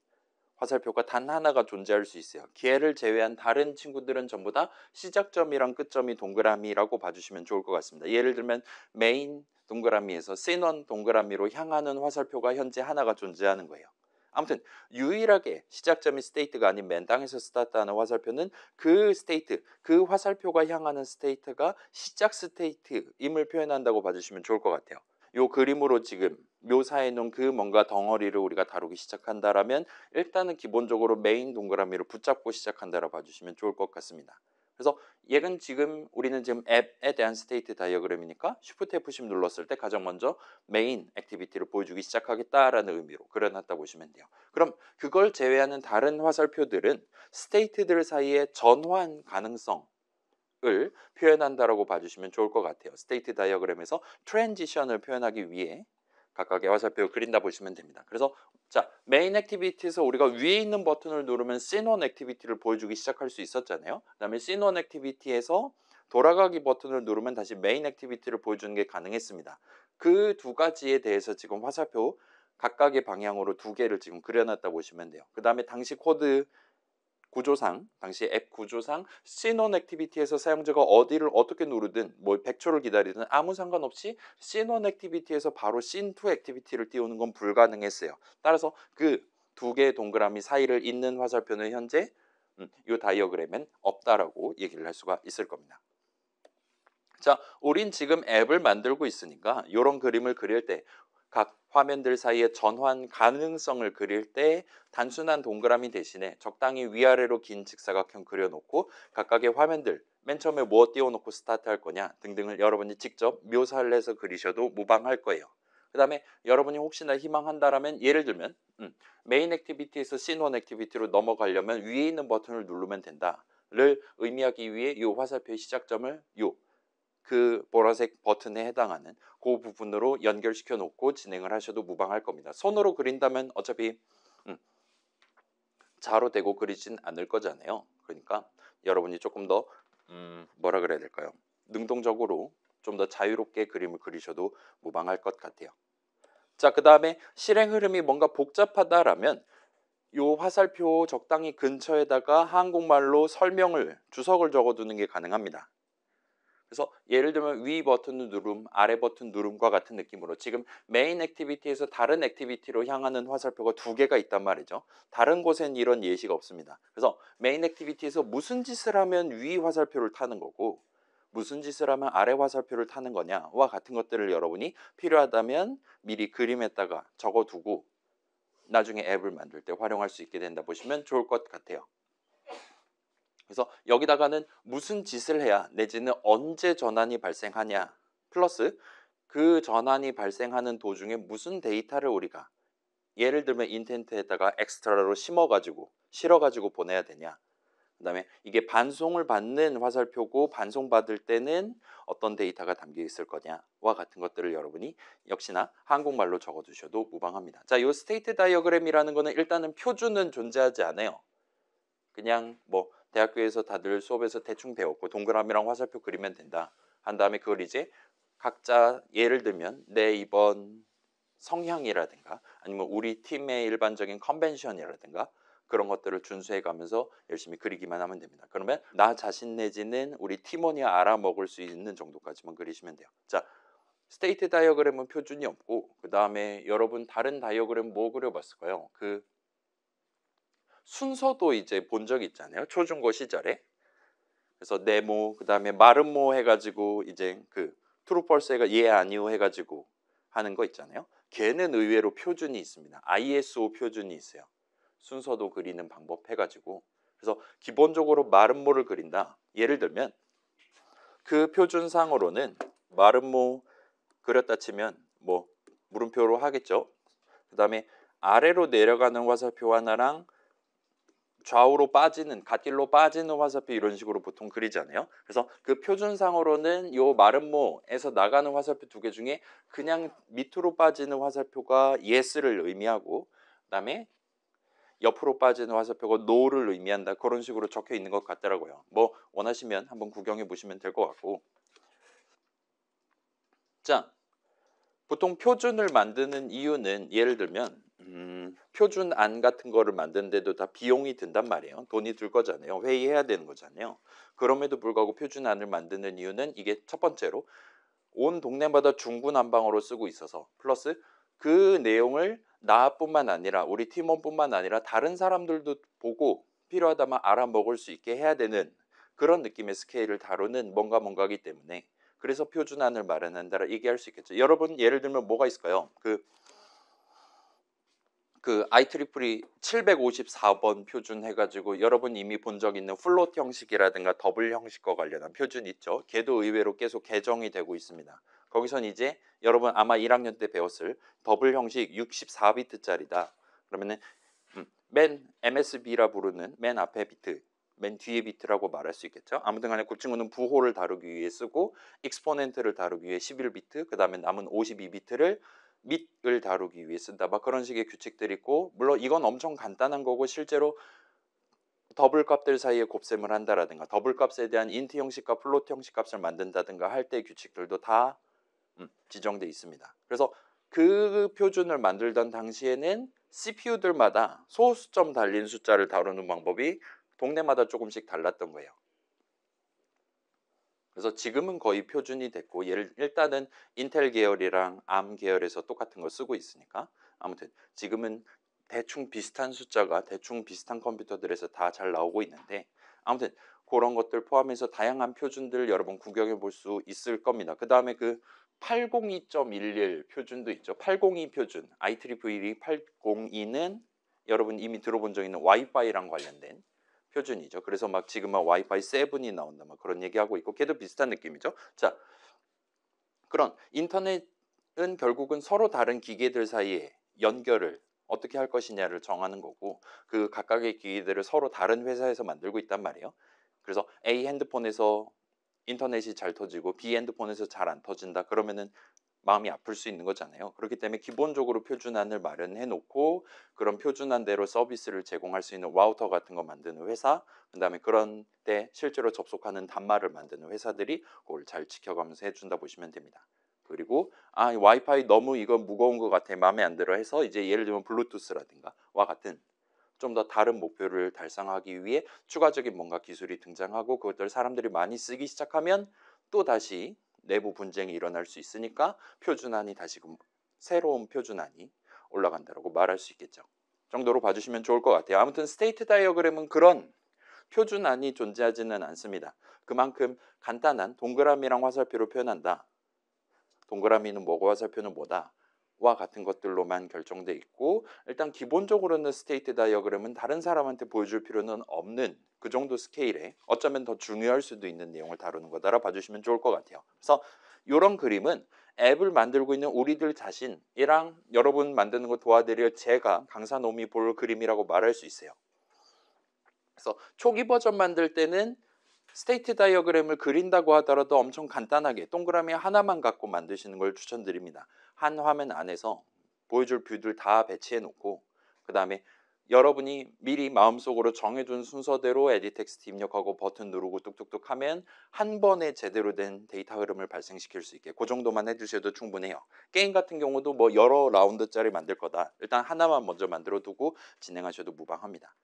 화살표가 단 하나가 존재할 수 있어요. 걔를 제외한 다른 친구들은 전부 다 시작점이랑 끝점이 동그라미라고 봐주시면 좋을 것 같습니다. 예를 들면 메인 동그라미에서 시넌 동그라미로 향하는 화살표가 현재 하나가 존재하는 거예요. 아무튼 유일하게 시작점이 스테이트가 아닌 맨 땅에서 스타트하는 화살표는 그 스테이트, 그 화살표가 향하는 스테이트가 시작 스테이트임을 표현한다고 봐주시면 좋을 것 같아요. 요 그림으로 지금 묘사해 놓은 그 뭔가 덩어리를 우리가 다루기 시작한다라면 일단은 기본적으로 메인 동그라미를 붙잡고 시작한다라고 봐주시면 좋을 것 같습니다. 그래서 얘는 지금 우리는 지금 앱에 대한 스테이트 다이어그램이니까 Shift F10 눌렀을 때 가장 먼저 메인 액티비티를 보여주기 시작하겠다라는 의미로 그려놨다 보시면 돼요. 그럼 그걸 제외하는 다른 화살표들은 스테이트들 사이의 전환 가능성 을 표현한다라고 봐주시면 좋을 것 같아요. 스테이트 다이어그램에서 트랜지션을 표현하기 위해 각각의 화살표를 그린다 보시면 됩니다. 그래서 자, 메인 액티비티에서 우리가 위에 있는 버튼을 누르면 씬1 액티비티를 보여주기 시작할 수 있었잖아요. 그다음에 씬1 액티비티에서 돌아가기 버튼을 누르면 다시 메인 액티비티를 보여주는 게 가능했습니다. 그 두 가지에 대해서 지금 화살표 각각의 방향으로 두 개를 지금 그려놨다 보시면 돼요. 그 다음에 당시 코드 구조상, 당시 앱 구조상 씬1 액티비티에서 사용자가 어디를 어떻게 누르든 뭐 100초를 기다리든 아무 상관없이 씬1 액티비티에서 바로 씬2 액티비티를 띄우는 건 불가능했어요. 따라서 그 두 개의 동그라미 사이를 잇는 화살표는 현재 이 다이어그램엔 없다라고 얘기를 할 수가 있을 겁니다. 자, 우린 지금 앱을 만들고 있으니까 이런 그림을 그릴 때 각 화면들 사이의 전환 가능성을 그릴 때 단순한 동그라미 대신에 적당히 위아래로 긴 직사각형 그려놓고 각각의 화면들 맨 처음에 뭐 띄워놓고 스타트할 거냐 등등을 여러분이 직접 묘사를 해서 그리셔도 무방할 거예요. 그 다음에 여러분이 혹시나 희망한다라면 예를 들면 메인 액티비티에서 씬1 액티비티로 넘어가려면 위에 있는 버튼을 누르면 된다를 의미하기 위해 이 화살표의 시작점을 그 보라색 버튼에 해당하는 그 부분으로 연결시켜 놓고 진행을 하셔도 무방할 겁니다. 손으로 그린다면 어차피 자로 대고 그리진 않을 거잖아요. 그러니까 여러분이 조금 더 뭐라 그래야 될까요? 능동적으로 좀 더 자유롭게 그림을 그리셔도 무방할 것 같아요. 자, 그 다음에 실행 흐름이 뭔가 복잡하다라면 요 화살표 적당히 근처에다가 한국말로 주석을 적어두는 게 가능합니다. 그래서 예를 들면 위 버튼 누름, 아래 버튼 누름과 같은 느낌으로 지금 메인 액티비티에서 다른 액티비티로 향하는 화살표가 두 개가 있단 말이죠. 다른 곳엔 이런 예시가 없습니다. 그래서 메인 액티비티에서 무슨 짓을 하면 위 화살표를 타는 거고 무슨 짓을 하면 아래 화살표를 타는 거냐와 같은 것들을 여러분이 필요하다면 미리 그림에다가 적어두고 나중에 앱을 만들 때 활용할 수 있게 된다 보시면 좋을 것 같아요. 그래서 여기다가는 무슨 짓을 해야 내지는 언제 전환이 발생하냐 플러스 그 전환이 발생하는 도중에 무슨 데이터를 우리가 예를 들면 인텐트에다가 엑스트라로 실어가지고 보내야 되냐. 그 다음에 이게 반송을 받는 화살표고 반송받을 때는 어떤 데이터가 담겨 있을 거냐와 같은 것들을 여러분이 역시나 한국말로 적어두셔도 무방합니다. 자, 이 스테이트 다이어그램이라는 거는 일단은 표준은 존재하지 않아요. 그냥 뭐 대학교에서 다들 수업에서 대충 배웠고 동그라미랑 화살표 그리면 된다 한 다음에 그걸 이제 각자 예를 들면 내 이번 성향이라든가 아니면 우리 팀의 일반적인 컨벤션이라든가 그런 것들을 준수해 가면서 열심히 그리기만 하면 됩니다. 그러면 나 자신 내지는 우리 팀원이 알아먹을 수 있는 정도까지만 그리시면 돼요. 자, 스테이트 다이어그램은 표준이 없고 그 다음에 여러분 다른 다이어그램 뭐 그려봤을까요? 그 순서도 이제 본 적 있잖아요. 초중고 시절에. 그래서 네모, 그 다음에 마름모 해가지고 이제 그 트루 펄스 해가 예 아니오 해가지고 하는 거 있잖아요. 걔는 의외로 표준이 있습니다. ISO 표준이 있어요. 순서도 그리는 방법 해가지고. 그래서 기본적으로 마름모를 그린다. 예를 들면 그 표준상으로는 마름모 그렸다 치면 뭐 물음표로 하겠죠. 그 다음에 아래로 내려가는 화살표 하나랑 좌우로 빠지는 갓길로 빠지는 화살표 이런 식으로 보통 그리잖아요. 그래서 그 표준상으로는 요 마름모에서 나가는 화살표 두 개 중에 그냥 밑으로 빠지는 화살표가 yes를 의미하고 그다음에 옆으로 빠지는 화살표가 no를 의미한다. 그런 식으로 적혀 있는 것 같더라고요. 뭐 원하시면 한번 구경해 보시면 될 것 같고. 자, 보통 표준을 만드는 이유는 예를 들면 표준안 같은 거를 만드는데도 다 비용이 든단 말이에요. 돈이 들 거잖아요. 회의해야 되는 거잖아요. 그럼에도 불구하고 표준안을 만드는 이유는 이게 첫 번째로 온 동네마다 중구난방으로 쓰고 있어서 플러스 그 내용을 나뿐만 아니라 우리 팀원뿐만 아니라 다른 사람들도 보고 필요하다면 알아먹을 수 있게 해야 되는 그런 느낌의 스케일을 다루는 뭔가이기 때문에 그래서 표준안을 마련한다라 얘기할 수 있겠죠. 여러분 예를 들면 뭐가 있을까요? 그 IEEE 754번 표준 해가지고 여러분 이미 본 적 있는 플롯 형식이라든가 더블 형식과 관련한 표준 있죠. 걔도 의외로 계속 개정이 되고 있습니다. 거기선 이제 여러분 아마 1학년 때 배웠을 더블 형식 64비트짜리다. 그러면은 맨 MSB라 부르는 맨 앞에 비트 맨 뒤에 비트라고 말할 수 있겠죠. 아무튼 간에 그 친구는 부호를 다루기 위해 쓰고 익스포넨트를 다루기 위해 11비트, 그 다음에 남은 52비트를 밑을 다루기 위해 쓴다. 막 그런 식의 규칙들이 있고, 물론 이건 엄청 간단한 거고 실제로 더블 값들 사이에 곱셈을 한다라든가 더블 값에 대한 인트 형식과 플로트 형식 값을 만든다든가 할 때 규칙들도 다 지정돼 있습니다. 그래서 그 표준을 만들던 당시에는 CPU들마다 소수점 달린 숫자를 다루는 방법이 동네마다 조금씩 달랐던 거예요. 그래서 지금은 거의 표준이 됐고, 일단은 인텔 계열이랑 암 계열에서 똑같은 거 쓰고 있으니까 아무튼 지금은 대충 비슷한 숫자가 대충 비슷한 컴퓨터들에서 다 잘 나오고 있는데, 아무튼 그런 것들 포함해서 다양한 표준들 여러분 구경해 볼 수 있을 겁니다. 그 다음에 그 802.11 표준도 있죠. 802 표준, IEEE 802는 여러분 이미 들어본 적 있는 와이파이랑 관련된 표준이죠. 그래서 막 지금 막 와이파이 7이 나온다 막 그런 얘기하고 있고, 걔도 비슷한 느낌이죠. 자, 그런 인터넷은 결국은 서로 다른 기계들 사이에 연결을 어떻게 할 것이냐를 정하는 거고, 그 각각의 기계들을 서로 다른 회사에서 만들고 있단 말이에요. 그래서 A 핸드폰에서 인터넷이 잘 터지고 B 핸드폰에서 잘 안 터진다 그러면은 마음이 아플 수 있는 거잖아요. 그렇기 때문에 기본적으로 표준안을 마련해 놓고 그런 표준안대로 서비스를 제공할 수 있는 라우터 같은 거 만드는 회사, 그다음에 그런 때 실제로 접속하는 단말을 만드는 회사들이 그걸 잘 지켜가면서 해준다 보시면 됩니다. 그리고 이 와이파이 너무 이거 무거운 것 같아 마음에 안 들어 해서 이제 예를 들면 블루투스라든가 와 같은 좀 더 다른 목표를 달성하기 위해 추가적인 뭔가 기술이 등장하고 그것들 사람들이 많이 쓰기 시작하면 또 다시 내부 분쟁이 일어날 수 있으니까 표준안이 다시금 새로운 표준안이 올라간다고 말할 수 있겠죠. 정도로 봐주시면 좋을 것 같아요. 아무튼 스테이트 다이어그램은 그런 표준안이 존재하지는 않습니다. 그만큼 간단한 동그라미랑 화살표로 표현한다. 동그라미는 뭐고 화살표는 뭐다. 와 같은 것들로만 결정돼 있고, 일단 기본적으로는 스테이트 다이어그램은 다른 사람한테 보여줄 필요는 없는 그 정도 스케일에 어쩌면 더 중요할 수도 있는 내용을 다루는 거다라 봐주시면 좋을 것 같아요. 그래서 이런 그림은 앱을 만들고 있는 우리들 자신이랑 여러분 만드는 거 도와드릴 제가 강사놈이 볼 그림이라고 말할 수 있어요. 그래서 초기 버전 만들 때는 스테이트 다이어그램을 그린다고 하더라도 엄청 간단하게 동그라미 하나만 갖고 만드시는 걸 추천드립니다. 한 화면 안에서 보여줄 뷰들 다 배치해 놓고, 그 다음에 여러분이 미리 마음속으로 정해둔 순서대로 에디트 텍스트 입력하고 버튼 누르고 뚝뚝뚝 하면 한 번에 제대로 된 데이터 흐름을 발생시킬 수 있게 그 정도만 해주셔도 충분해요. 게임 같은 경우도 뭐 여러 라운드짜리 만들 거다, 일단 하나만 먼저 만들어 두고 진행하셔도 무방합니다.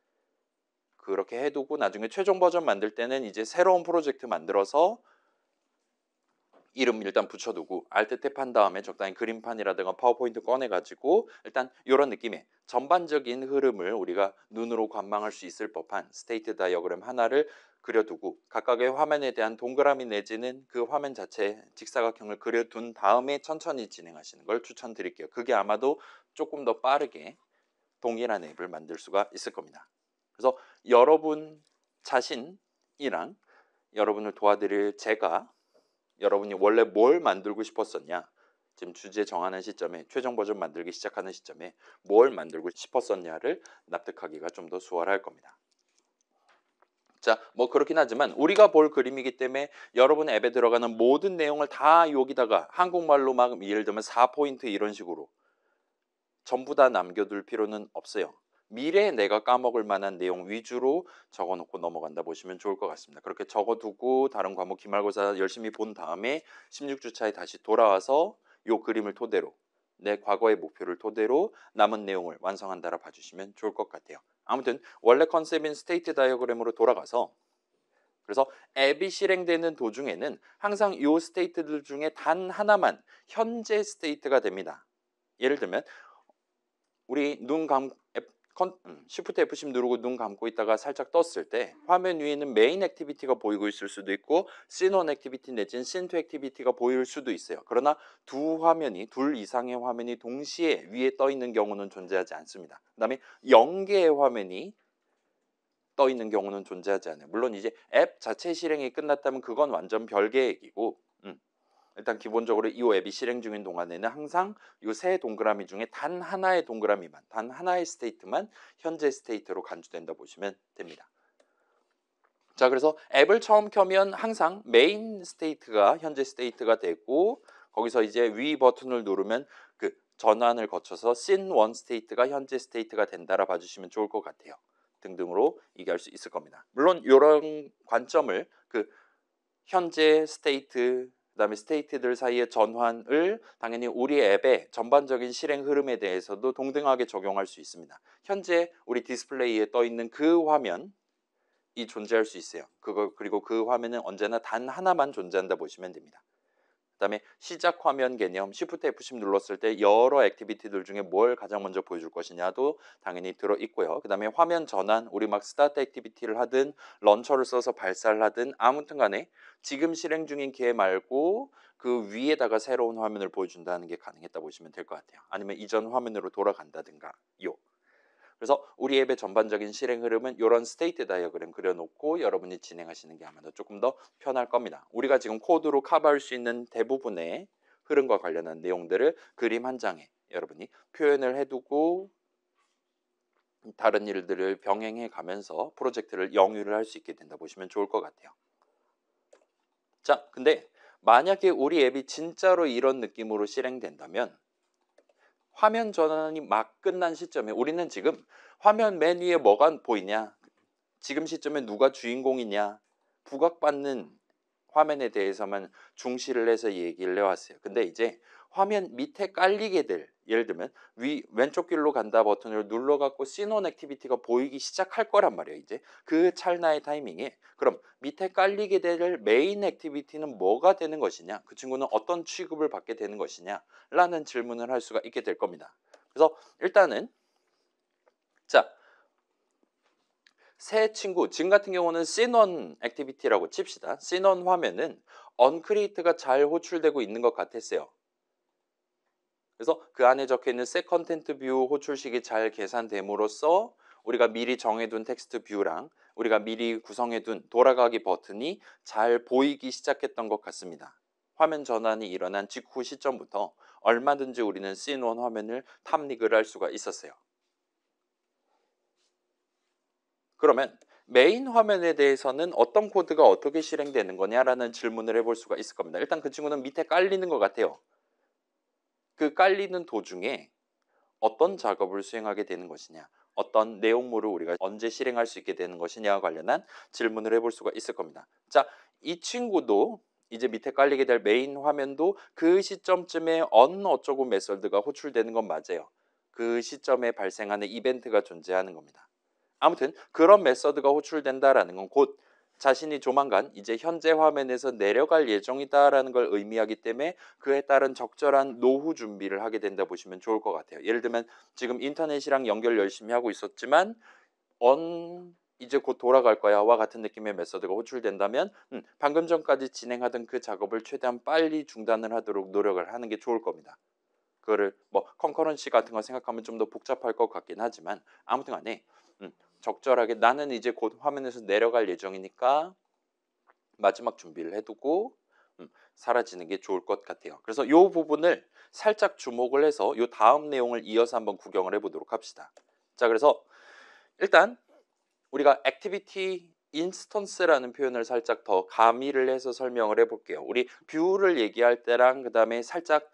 그렇게 해두고 나중에 최종 버전 만들 때는 이제 새로운 프로젝트 만들어서 이름 일단 붙여두고 알트 탭한 다음에 적당히 그림판이라든가 파워포인트 꺼내가지고 일단 이런 느낌의 전반적인 흐름을 우리가 눈으로 관망할 수 있을 법한 스테이트 다이어그램 하나를 그려두고 각각의 화면에 대한 동그라미 내지는 그 화면 자체 직사각형을 그려둔 다음에 천천히 진행하시는 걸 추천드릴게요. 그게 아마도 조금 더 빠르게 동일한 앱을 만들 수가 있을 겁니다. 그래서 여러분 자신이랑 여러분을 도와드릴 제가 여러분이 원래 뭘 만들고 싶었었냐, 지금 주제 정하는 시점에 최종 버전 만들기 시작하는 시점에 뭘 만들고 싶었었냐를 납득하기가 좀 더 수월할 겁니다. 자, 뭐 그렇긴 하지만 우리가 볼 그림이기 때문에 여러분 앱에 들어가는 모든 내용을 다 여기다가 한국말로 막 예를 들면 4포인트 이런 식으로 전부 다 남겨둘 필요는 없어요. 미래에 내가 까먹을 만한 내용 위주로 적어놓고 넘어간다 보시면 좋을 것 같습니다. 그렇게 적어두고 다른 과목 기말고사 열심히 본 다음에 16주차에 다시 돌아와서 이 그림을 토대로 내 과거의 목표를 토대로 남은 내용을 완성한다라 봐주시면 좋을 것 같아요. 아무튼 원래 컨셉인 스테이트 다이어그램으로 돌아가서, 그래서 앱이 실행되는 도중에는 항상 이 스테이트들 중에 단 하나만 현재 스테이트가 됩니다. 예를 들면 우리 Shift F10 누르고 눈 감고 있다가 살짝 떴을 때 화면 위에는 메인 액티비티가 보이고 있을 수도 있고 씬1 액티비티 내지는 씬2 액티비티가 보일 수도 있어요. 그러나 둘 이상의 화면이 동시에 위에 떠 있는 경우는 존재하지 않습니다. 그 다음에 0개의 화면이 떠 있는 경우는 존재하지 않아요. 물론 이제 앱 자체 실행이 끝났다면 그건 완전 별개의 얘기고, 일단 기본적으로 이 앱이 실행 중인 동안에는 항상 이 세 동그라미 중에 단 하나의 동그라미만, 단 하나의 스테이트만 현재 스테이트로 간주된다 보시면 됩니다. 자, 그래서 앱을 처음 켜면 항상 메인 스테이트가 현재 스테이트가 되고 거기서 이제 위 버튼을 누르면 그 전환을 거쳐서 씬1 스테이트가 현재 스테이트가 된다라 봐주시면 좋을 것 같아요. 등등으로 얘기할 수 있을 겁니다. 물론 이런 관점을 그 현재 스테이트 그다음에 스테이트들 사이의 전환을 당연히 우리 앱의 전반적인 실행 흐름에 대해서도 동등하게 적용할 수 있습니다. 현재 우리 디스플레이에 떠 있는 그 화면이 존재할 수 있어요. 그리고 그 화면은 언제나 단 하나만 존재한다 보시면 됩니다. 그다음에 시작 화면 개념 Shift F10 눌렀을 때 여러 액티비티들 중에 뭘 가장 먼저 보여줄 것이냐도 당연히 들어 있고요. 그다음에 화면 전환 우리 막 스타트 액티비티를 하든 런처를 써서 발사를 하든 아무튼 간에 지금 실행 중인 개 말고 그 위에다가 새로운 화면을 보여준다는 게 가능했다 보시면 될 것 같아요. 아니면 이전 화면으로 돌아간다든가요. 그래서 우리 앱의 전반적인 실행 흐름은 이런 스테이트 다이어그램 그려놓고 여러분이 진행하시는 게 아마도 조금 더 편할 겁니다. 우리가 지금 코드로 커버할 수 있는 대부분의 흐름과 관련한 내용들을 그림 한 장에 여러분이 표현을 해두고 다른 일들을 병행해 가면서 프로젝트를 영위를 할 수 있게 된다 보시면 좋을 것 같아요. 자, 근데 만약에 우리 앱이 진짜로 이런 느낌으로 실행된다면 화면 전환이 막 끝난 시점에 우리는 지금 화면 맨 위에 뭐가 보이냐, 지금 시점에 누가 주인공이냐, 부각받는 화면에 대해서만 중시를 해서 얘기를 해왔어요. 근데 이제 화면 밑에 깔리게 될, 예를 들면 왼쪽 길로 간다 버튼을 눌러갖고 씬1 액티비티가 보이기 시작할 거란 말이에요. 이제 그 찰나의 타이밍에 그럼 밑에 깔리게 될 메인 액티비티는 뭐가 되는 것이냐, 그 친구는 어떤 취급을 받게 되는 것이냐 라는 질문을 할 수가 있게 될 겁니다. 그래서 일단은 자, 새 친구, 지금 같은 경우는 씬1 액티비티라고 칩시다. 씬1 화면은 언크리에이트가 잘 호출되고 있는 것 같았어요. 그래서 그 안에 적혀있는 셋 컨텐트 뷰 호출식이 잘 계산됨으로써 우리가 미리 정해둔 텍스트 뷰랑 우리가 미리 구성해둔 돌아가기 버튼이 잘 보이기 시작했던 것 같습니다. 화면 전환이 일어난 직후 시점부터 얼마든지 우리는 씬1 화면을 탐닉을 할 수가 있었어요. 그러면 메인 화면에 대해서는 어떤 코드가 어떻게 실행되는 거냐라는 질문을 해볼 수가 있을 겁니다. 일단 그 친구는 밑에 깔리는 것 같아요. 그 깔리는 도중에 어떤 작업을 수행하게 되는 것이냐, 어떤 내용물을 우리가 언제 실행할 수 있게 되는 것이냐와 관련한 질문을 해볼 수가 있을 겁니다. 자, 이 친구도 이제 밑에 깔리게 될 메인 화면도 그 시점쯤에 어쩌고 메서드가 호출되는 건 맞아요. 그 시점에 발생하는 이벤트가 존재하는 겁니다. 아무튼 그런 메서드가 호출된다라는 건 곧 자신이 조만간 이제 현재 화면에서 내려갈 예정이다라는 걸 의미하기 때문에 그에 따른 적절한 노후 준비를 하게 된다 보시면 좋을 것 같아요. 예를 들면 지금 인터넷이랑 연결 열심히 하고 있었지만 이제 곧 돌아갈 거야와 같은 느낌의 메서드가 호출된다면 방금 전까지 진행하던 그 작업을 최대한 빨리 중단을 하도록 노력을 하는 게 좋을 겁니다. 그거를 뭐 컨커런시 같은 거 생각하면 좀 더 복잡할 것 같긴 하지만 아무튼 간에 적절하게 나는 이제 곧 화면에서 내려갈 예정이니까 마지막 준비를 해두고 사라지는 게 좋을 것 같아요. 그래서 이 부분을 살짝 주목을 해서 이 다음 내용을 이어서 한번 구경을 해보도록 합시다. 자, 그래서 일단 우리가 액티비티 인스턴스라는 표현을 살짝 더 가미를 해서 설명을 해볼게요. 우리 뷰를 얘기할 때랑 그 다음에 살짝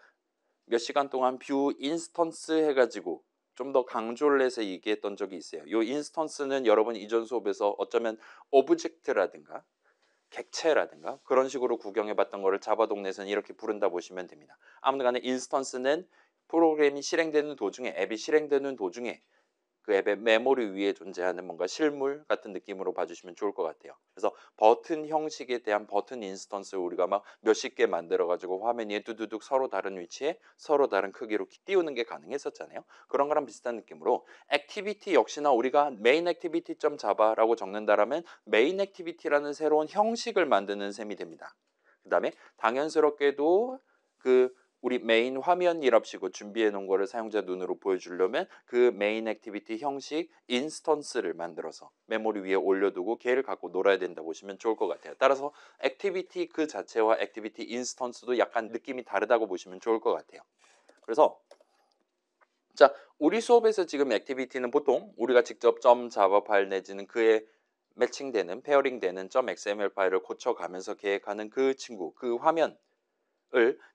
몇 시간 동안 뷰 인스턴스 해가지고 좀 더 강조를 해서 얘기했던 적이 있어요. 이 인스턴스는 여러분 이전 수업에서 어쩌면 오브젝트라든가 객체라든가 그런 식으로 구경해봤던 거를 자바 동네에서는 이렇게 부른다 보시면 됩니다. 아무튼간에 인스턴스는 프로그램이 실행되는 도중에 앱이 실행되는 도중에 그 앱의 메모리 위에 존재하는 뭔가 실물 같은 느낌으로 봐주시면 좋을 것 같아요. 그래서 버튼 형식에 대한 버튼 인스턴스를 우리가 막 몇십 개 만들어가지고 화면 위에 두두둑 서로 다른 위치에 서로 다른 크기로 띄우는 게 가능했었잖아요. 그런 거랑 비슷한 느낌으로 액티비티 역시나 우리가 메인 액티비티 점 자바라고 적는다라면 메인 액티비티라는 새로운 형식을 만드는 셈이 됩니다. 그 다음에 당연스럽게도 그 우리 메인 화면이랍시고 준비해 놓은 거를 사용자 눈으로 보여주려면 그 메인 액티비티 형식 인스턴스를 만들어서 메모리 위에 올려두고 걔를 갖고 놀아야 된다 보시면 좋을 것 같아요. 따라서 액티비티 그 자체와 액티비티 인스턴스도 약간 느낌이 다르다고 보시면 좋을 것 같아요. 그래서 자, 우리 수업에서 지금 액티비티는 보통 우리가 직접 점 자바 파일 내지는 그의 매칭되는 페어링되는 .xml 파일을 고쳐가면서 계획하는 그 친구, 그 화면을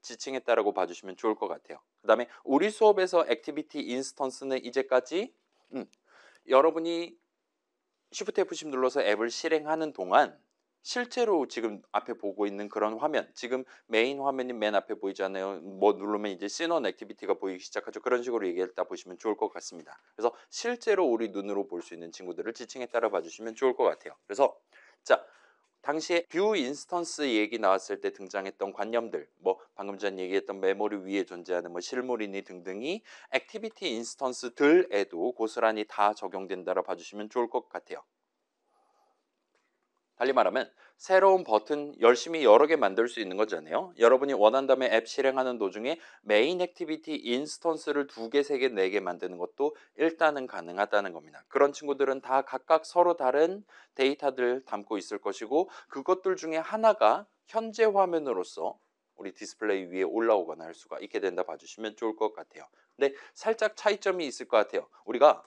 지칭했다라고 봐주시면 좋을 것 같아요. 그 다음에 우리 수업에서 액티비티 인스턴스는 이제까지 여러분이 Shift F10 눌러서 앱을 실행하는 동안 실제로 지금 앞에 보고 있는 그런 화면, 지금 메인 화면이 맨 앞에 보이잖아요. 뭐 누르면 이제 시넌 액티비티가 보이기 시작하죠. 그런 식으로 얘기했다 보시면 좋을 것 같습니다. 그래서 실제로 우리 눈으로 볼 수 있는 친구들을 지칭에 따라 봐주시면 좋을 것 같아요. 그래서 자, 당시에 뷰 인스턴스 얘기 나왔을 때 등장했던 관념들, 뭐 방금 전 얘기했던 메모리 위에 존재하는 뭐 실물이니 등등이 액티비티 인스턴스들에도 고스란히 다 적용된다라 봐주시면 좋을 것 같아요. 달리 말하면 새로운 버튼 열심히 여러 개 만들 수 있는 거잖아요. 여러분이 원한다면 앱 실행하는 도중에 메인 액티비티 인스턴스를 2개, 3개, 4개 만드는 것도 일단은 가능하다는 겁니다. 그런 친구들은 다 각각 서로 다른 데이터들 담고 있을 것이고 그것들 중에 하나가 현재 화면으로서 우리 디스플레이 위에 올라오거나 할 수가 있게 된다 봐주시면 좋을 것 같아요. 근데 살짝 차이점이 있을 것 같아요. 우리가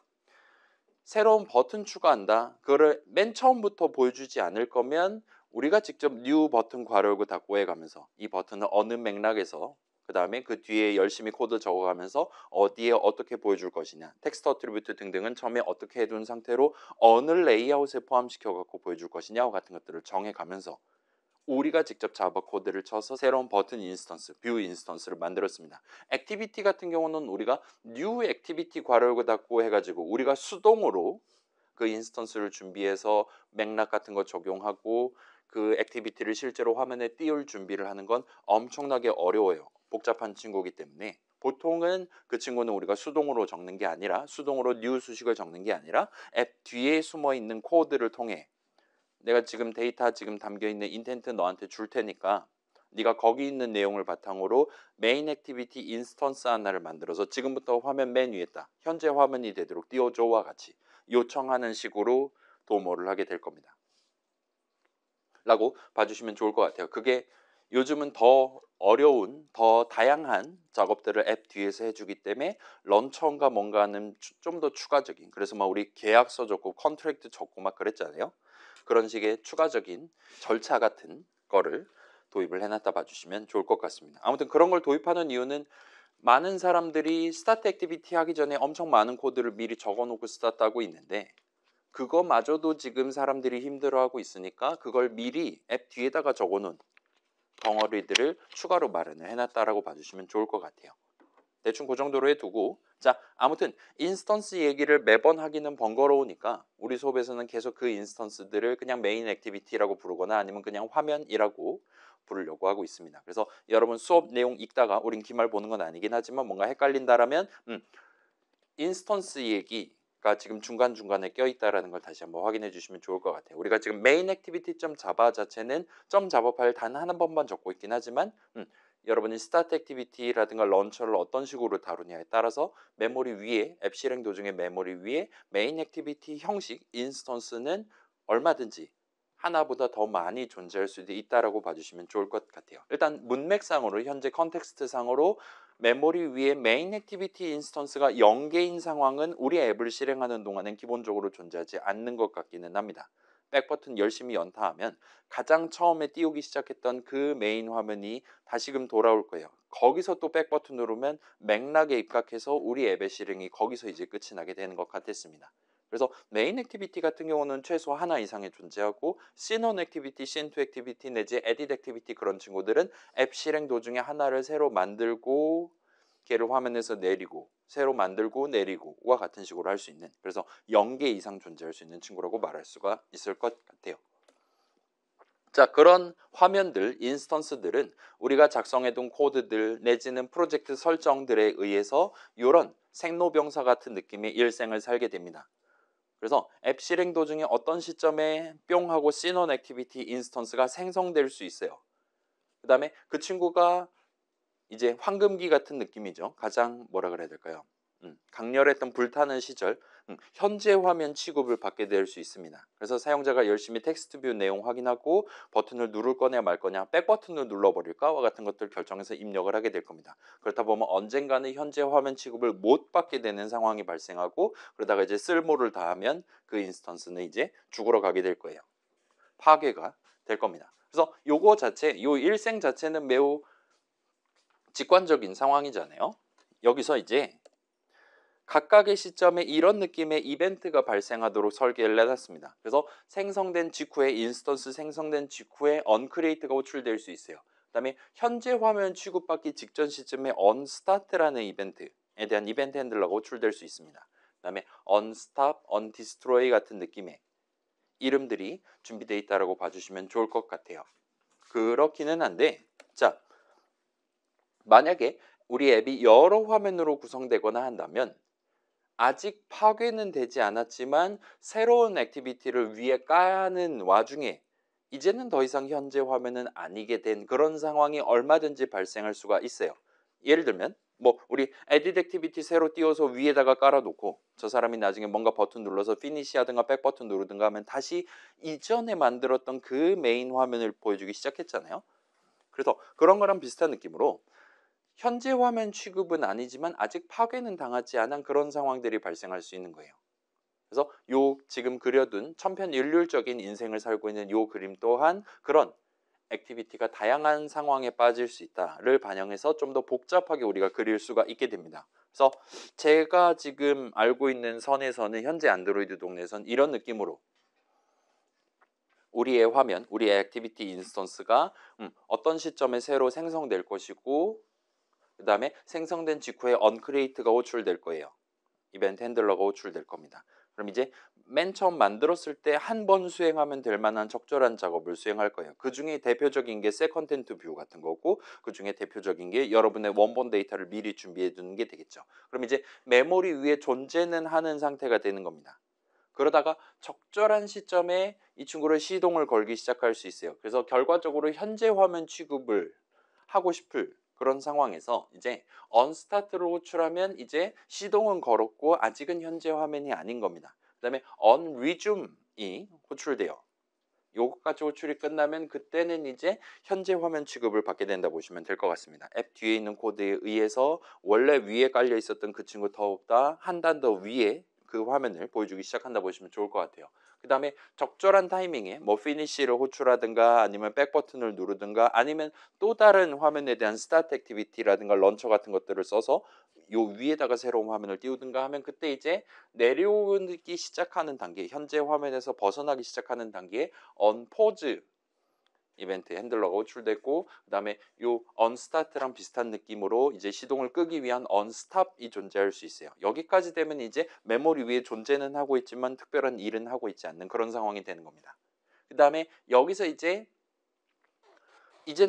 새로운 버튼 추가한다. 그거를 맨 처음부터 보여주지 않을 거면 우리가 직접 뉴 버튼 괄호열고 닫고 해가면서 이 버튼을 어느 맥락에서 그 다음에 그 뒤에 열심히 코드 적어가면서 어디에 어떻게 보여줄 것이냐, 텍스트 어트리뷰트 등등은 처음에 어떻게 해둔 상태로 어느 레이아웃에 포함시켜 갖고 보여줄 것이냐 같은 것들을 정해가면서 우리가 직접 자바 코드를 쳐서 새로운 버튼 인스턴스, 뷰 인스턴스를 만들었습니다. 액티비티 같은 경우는 우리가 new 액티비티 괄호 닫고 해가지고 우리가 수동으로 그 인스턴스를 준비해서 맥락 같은 거 적용하고 그 액티비티를 실제로 화면에 띄울 준비를 하는 건 엄청나게 어려워요. 복잡한 친구이기 때문에 보통은 그 친구는 우리가 수동으로 적는 게 아니라 수동으로 new 수식을 적는 게 아니라 앱 뒤에 숨어 있는 코드를 통해 내가 지금 데이터 지금 담겨있는 인텐트 너한테 줄 테니까 네가 거기 있는 내용을 바탕으로 메인 액티비티 인스턴스 하나를 만들어서 지금부터 화면 맨 위에다 현재 화면이 되도록 띄워줘와 같이 요청하는 식으로 도모를 하게 될 겁니다. 라고 봐주시면 좋을 것 같아요. 그게 요즘은 더 어려운, 더 다양한 작업들을 앱 뒤에서 해주기 때문에 런처인가 뭔가는 좀 더 추가적인, 그래서 막 우리 계약서 적고 컨트랙트 적고 막 그랬잖아요. 그런 식의 추가적인 절차 같은 거를 도입을 해놨다 봐주시면 좋을 것 같습니다. 아무튼 그런 걸 도입하는 이유는 많은 사람들이 스타트 액티비티 하기 전에 엄청 많은 코드를 미리 적어놓고 스타트하고 있는데 그거마저도 지금 사람들이 힘들어하고 있으니까 그걸 미리 앱 뒤에다가 적어놓은 덩어리들을 추가로 마련을 해놨다라고 봐주시면 좋을 것 같아요. 대충 그 정도로 해두고, 자, 아무튼 인스턴스 얘기를 매번 하기는 번거로우니까 우리 수업에서는 계속 그 인스턴스들을 그냥 메인 액티비티라고 부르거나 아니면 그냥 화면이라고 부르려고 하고 있습니다. 그래서 여러분 수업 내용 읽다가 우린 기말 보는 건 아니긴 하지만 뭔가 헷갈린다라면 인스턴스 얘기가 지금 중간중간에 껴있다라는 걸 다시 한번 확인해 주시면 좋을 것 같아요. 우리가 지금 메인 액티비티 .java 자체는 .java 파일 단 한 번만 적고 있긴 하지만 여러분이 스타트 액티비티라든가 런처를 어떤 식으로 다루냐에 따라서 메모리 위에 앱 실행 도중에 메모리 위에 메인 액티비티 형식 인스턴스는 얼마든지 하나보다 더 많이 존재할 수도 있다라고 봐주시면 좋을 것 같아요. 일단 문맥상으로 현재 컨텍스트 상으로 메모리 위에 메인 액티비티 인스턴스가 0개인 상황은 우리 앱을 실행하는 동안엔 기본적으로 존재하지 않는 것 같기는 합니다. 백버튼 열심히 연타하면 가장 처음에 띄우기 시작했던 그 메인 화면이 다시금 돌아올 거예요. 거기서 또 백버튼 누르면 맥락에 입각해서 우리 앱의 실행이 거기서 이제 끝이 나게 되는 것 같았습니다. 그래서 메인 액티비티 같은 경우는 최소 하나 이상이 존재하고 시넌 액티비티, 씬2 액티비티 내지 에딧 액티비티 그런 친구들은 앱 실행 도중에 하나를 새로 만들고 걔를 화면에서 내리고 새로 만들고 내리고와 같은 식으로 할 수 있는, 그래서 0개 이상 존재할 수 있는 친구라고 말할 수가 있을 것 같아요. 자, 그런 화면들, 인스턴스들은 우리가 작성해둔 코드들 내지는 프로젝트 설정들에 의해서 이런 생로병사 같은 느낌의 일생을 살게 됩니다. 그래서 앱 실행 도중에 어떤 시점에 뿅 하고 시넌 액티비티 인스턴스가 생성될 수 있어요. 그 다음에 그 친구가 이제 황금기 같은 느낌이죠. 가장 뭐라 그래야 될까요? 강렬했던 불타는 시절, 현재 화면 취급을 받게 될 수 있습니다. 그래서 사용자가 열심히 텍스트 뷰 내용 확인하고 버튼을 누를 거냐 말 거냐, 백 버튼을 눌러버릴까와 같은 것들 결정해서 입력을 하게 될 겁니다. 그렇다 보면 언젠가는 현재 화면 취급을 못 받게 되는 상황이 발생하고, 그러다가 이제 쓸모를 다하면 그 인스턴스는 이제 죽으러 가게 될 거예요. 파괴가 될 겁니다. 그래서 요거 자체, 요 일생 자체는 매우 직관적인 상황이잖아요. 여기서 이제 각각의 시점에 이런 느낌의 이벤트가 발생하도록 설계를 해놨습니다. 그래서 생성된 직후에, 인스턴스 생성된 직후에 언크리에이트가 호출될 수 있어요. 그 다음에 현재 화면 취급받기 직전 시점에 언스타트라는 이벤트에 대한 이벤트 핸들러가 호출될 수 있습니다. 그 다음에 언스탑, 언디스트로이 같은 느낌의 이름들이 준비되어 있다고 봐주시면 좋을 것 같아요. 그렇기는 한데, 자, 만약에 우리 앱이 여러 화면으로 구성되거나 한다면 아직 파괴는 되지 않았지만 새로운 액티비티를 위에 까는 와중에 이제는 더 이상 현재 화면은 아니게 된 그런 상황이 얼마든지 발생할 수가 있어요. 예를 들면 뭐 우리 에딧 액티비티 새로 띄워서 위에다가 깔아놓고 저 사람이 나중에 뭔가 버튼 눌러서 피니시 하든가 백 버튼 누르든가 하면 다시 이전에 만들었던 그 메인 화면을 보여주기 시작했잖아요. 그래서 그런 거랑 비슷한 느낌으로 현재 화면 취급은 아니지만 아직 파괴는 당하지 않은 그런 상황들이 발생할 수 있는 거예요. 그래서 요 지금 그려둔 천편일률적인 인생을 살고 있는 요 그림 또한 그런 액티비티가 다양한 상황에 빠질 수 있다를 반영해서 좀 더 복잡하게 우리가 그릴 수가 있게 됩니다. 그래서 제가 지금 알고 있는 선에서는 현재 안드로이드 동네에선 이런 느낌으로 우리의 화면, 우리의 액티비티 인스턴스가 어떤 시점에 새로 생성될 것이고, 그 다음에 생성된 직후에 언크리에이트가 호출될 거예요. 이벤트 핸들러가 호출될 겁니다. 그럼 이제 맨 처음 만들었을 때 한 번 수행하면 될 만한 적절한 작업을 수행할 거예요. 그 중에 대표적인 게 셋 컨텐트 뷰 같은 거고, 그 중에 대표적인 게 여러분의 원본 데이터를 미리 준비해 두는 게 되겠죠. 그럼 이제 메모리 위에 존재는 하는 상태가 되는 겁니다. 그러다가 적절한 시점에 이 친구를 시동을 걸기 시작할 수 있어요. 그래서 결과적으로 현재 화면 취급을 하고 싶을 그런 상황에서 이제 언스타트를 호출하면 이제 시동은 걸었고 아직은 현재 화면이 아닌 겁니다. 그 다음에 onResume이 호출돼요. 요것까지 호출이 끝나면 그때는 이제 현재 화면 취급을 받게 된다 보시면 될 것 같습니다. 앱 뒤에 있는 코드에 의해서 원래 위에 깔려 있었던 그 친구 더욱더 한 단 더 위에 그 화면을 보여주기 시작한다 보시면 좋을 것 같아요. 그 다음에 적절한 타이밍에 뭐 피니시를 호출하든가 아니면 백 버튼을 누르든가 아니면 또 다른 화면에 대한 스타트 액티비티라든가 런처 같은 것들을 써서 요 위에다가 새로운 화면을 띄우든가 하면 그때 이제 내려오기 시작하는 단계, 현재 화면에서 벗어나기 시작하는 단계에 언포즈 이벤트 핸들러가 호출됐고, 그 다음에 요 언스타트랑 비슷한 느낌으로 이제 시동을 끄기 위한 언스탑이 존재할 수 있어요. 여기까지 되면 이제 메모리 위에 존재는 하고 있지만 특별한 일은 하고 있지 않는 그런 상황이 되는 겁니다. 그 다음에 여기서 이젠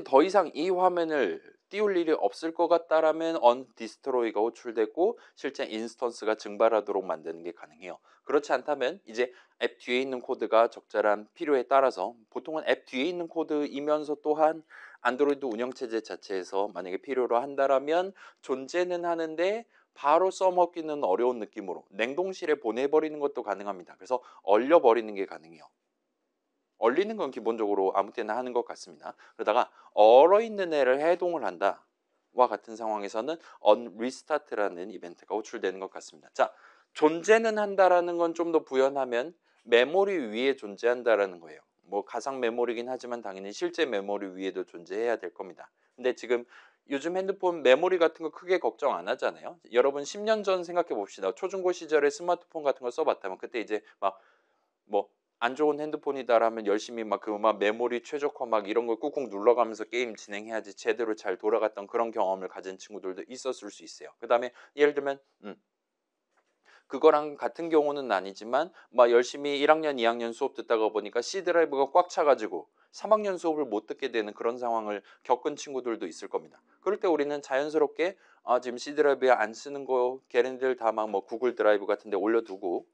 더 이상 이 화면을 띄울 일이 없을 것 같다라면 언디스트로이가 호출되고 실제 인스턴스가 증발하도록 만드는 게 가능해요. 그렇지 않다면 이제 앱 뒤에 있는 코드가 적절한 필요에 따라서 보통은 앱 뒤에 있는 코드이면서 또한 안드로이드 운영체제 자체에서 만약에 필요로 한다라면 존재는 하는데 바로 써먹기는 어려운 느낌으로 냉동실에 보내버리는 것도 가능합니다. 그래서 얼려버리는 게 가능해요. 얼리는 건 기본적으로 아무 때나 하는 것 같습니다. 그러다가 얼어있는 애를 해동을 한다 와 같은 상황에서는 unrestart라는 이벤트가 호출되는 것 같습니다. 자, 존재는 한다라는 건 좀 더 부연하면 메모리 위에 존재한다라는 거예요. 뭐 가상 메모리긴 하지만 당연히 실제 메모리 위에도 존재해야 될 겁니다. 근데 지금 요즘 핸드폰 메모리 같은 거 크게 걱정 안 하잖아요. 여러분 10년 전 생각해 봅시다. 초중고 시절에 스마트폰 같은 거 써봤다면 그때 이제 막 뭐 안 좋은 핸드폰이다라면 열심히 막 그 막 메모리 최적화 막 이런 걸 꾹꾹 눌러가면서 게임 진행해야지 제대로 잘 돌아갔던 그런 경험을 가진 친구들도 있었을 수 있어요. 그다음에 예를 들면 그거랑 같은 경우는 아니지만 막 열심히 1학년, 2학년 수업 듣다가 보니까 C 드라이브가 꽉 차가지고 3학년 수업을 못 듣게 되는 그런 상황을 겪은 친구들도 있을 겁니다. 그럴 때 우리는 자연스럽게 지금 C 드라이브에 안 쓰는 거 걔네들 다 막 뭐 구글 드라이브 같은 데 올려두고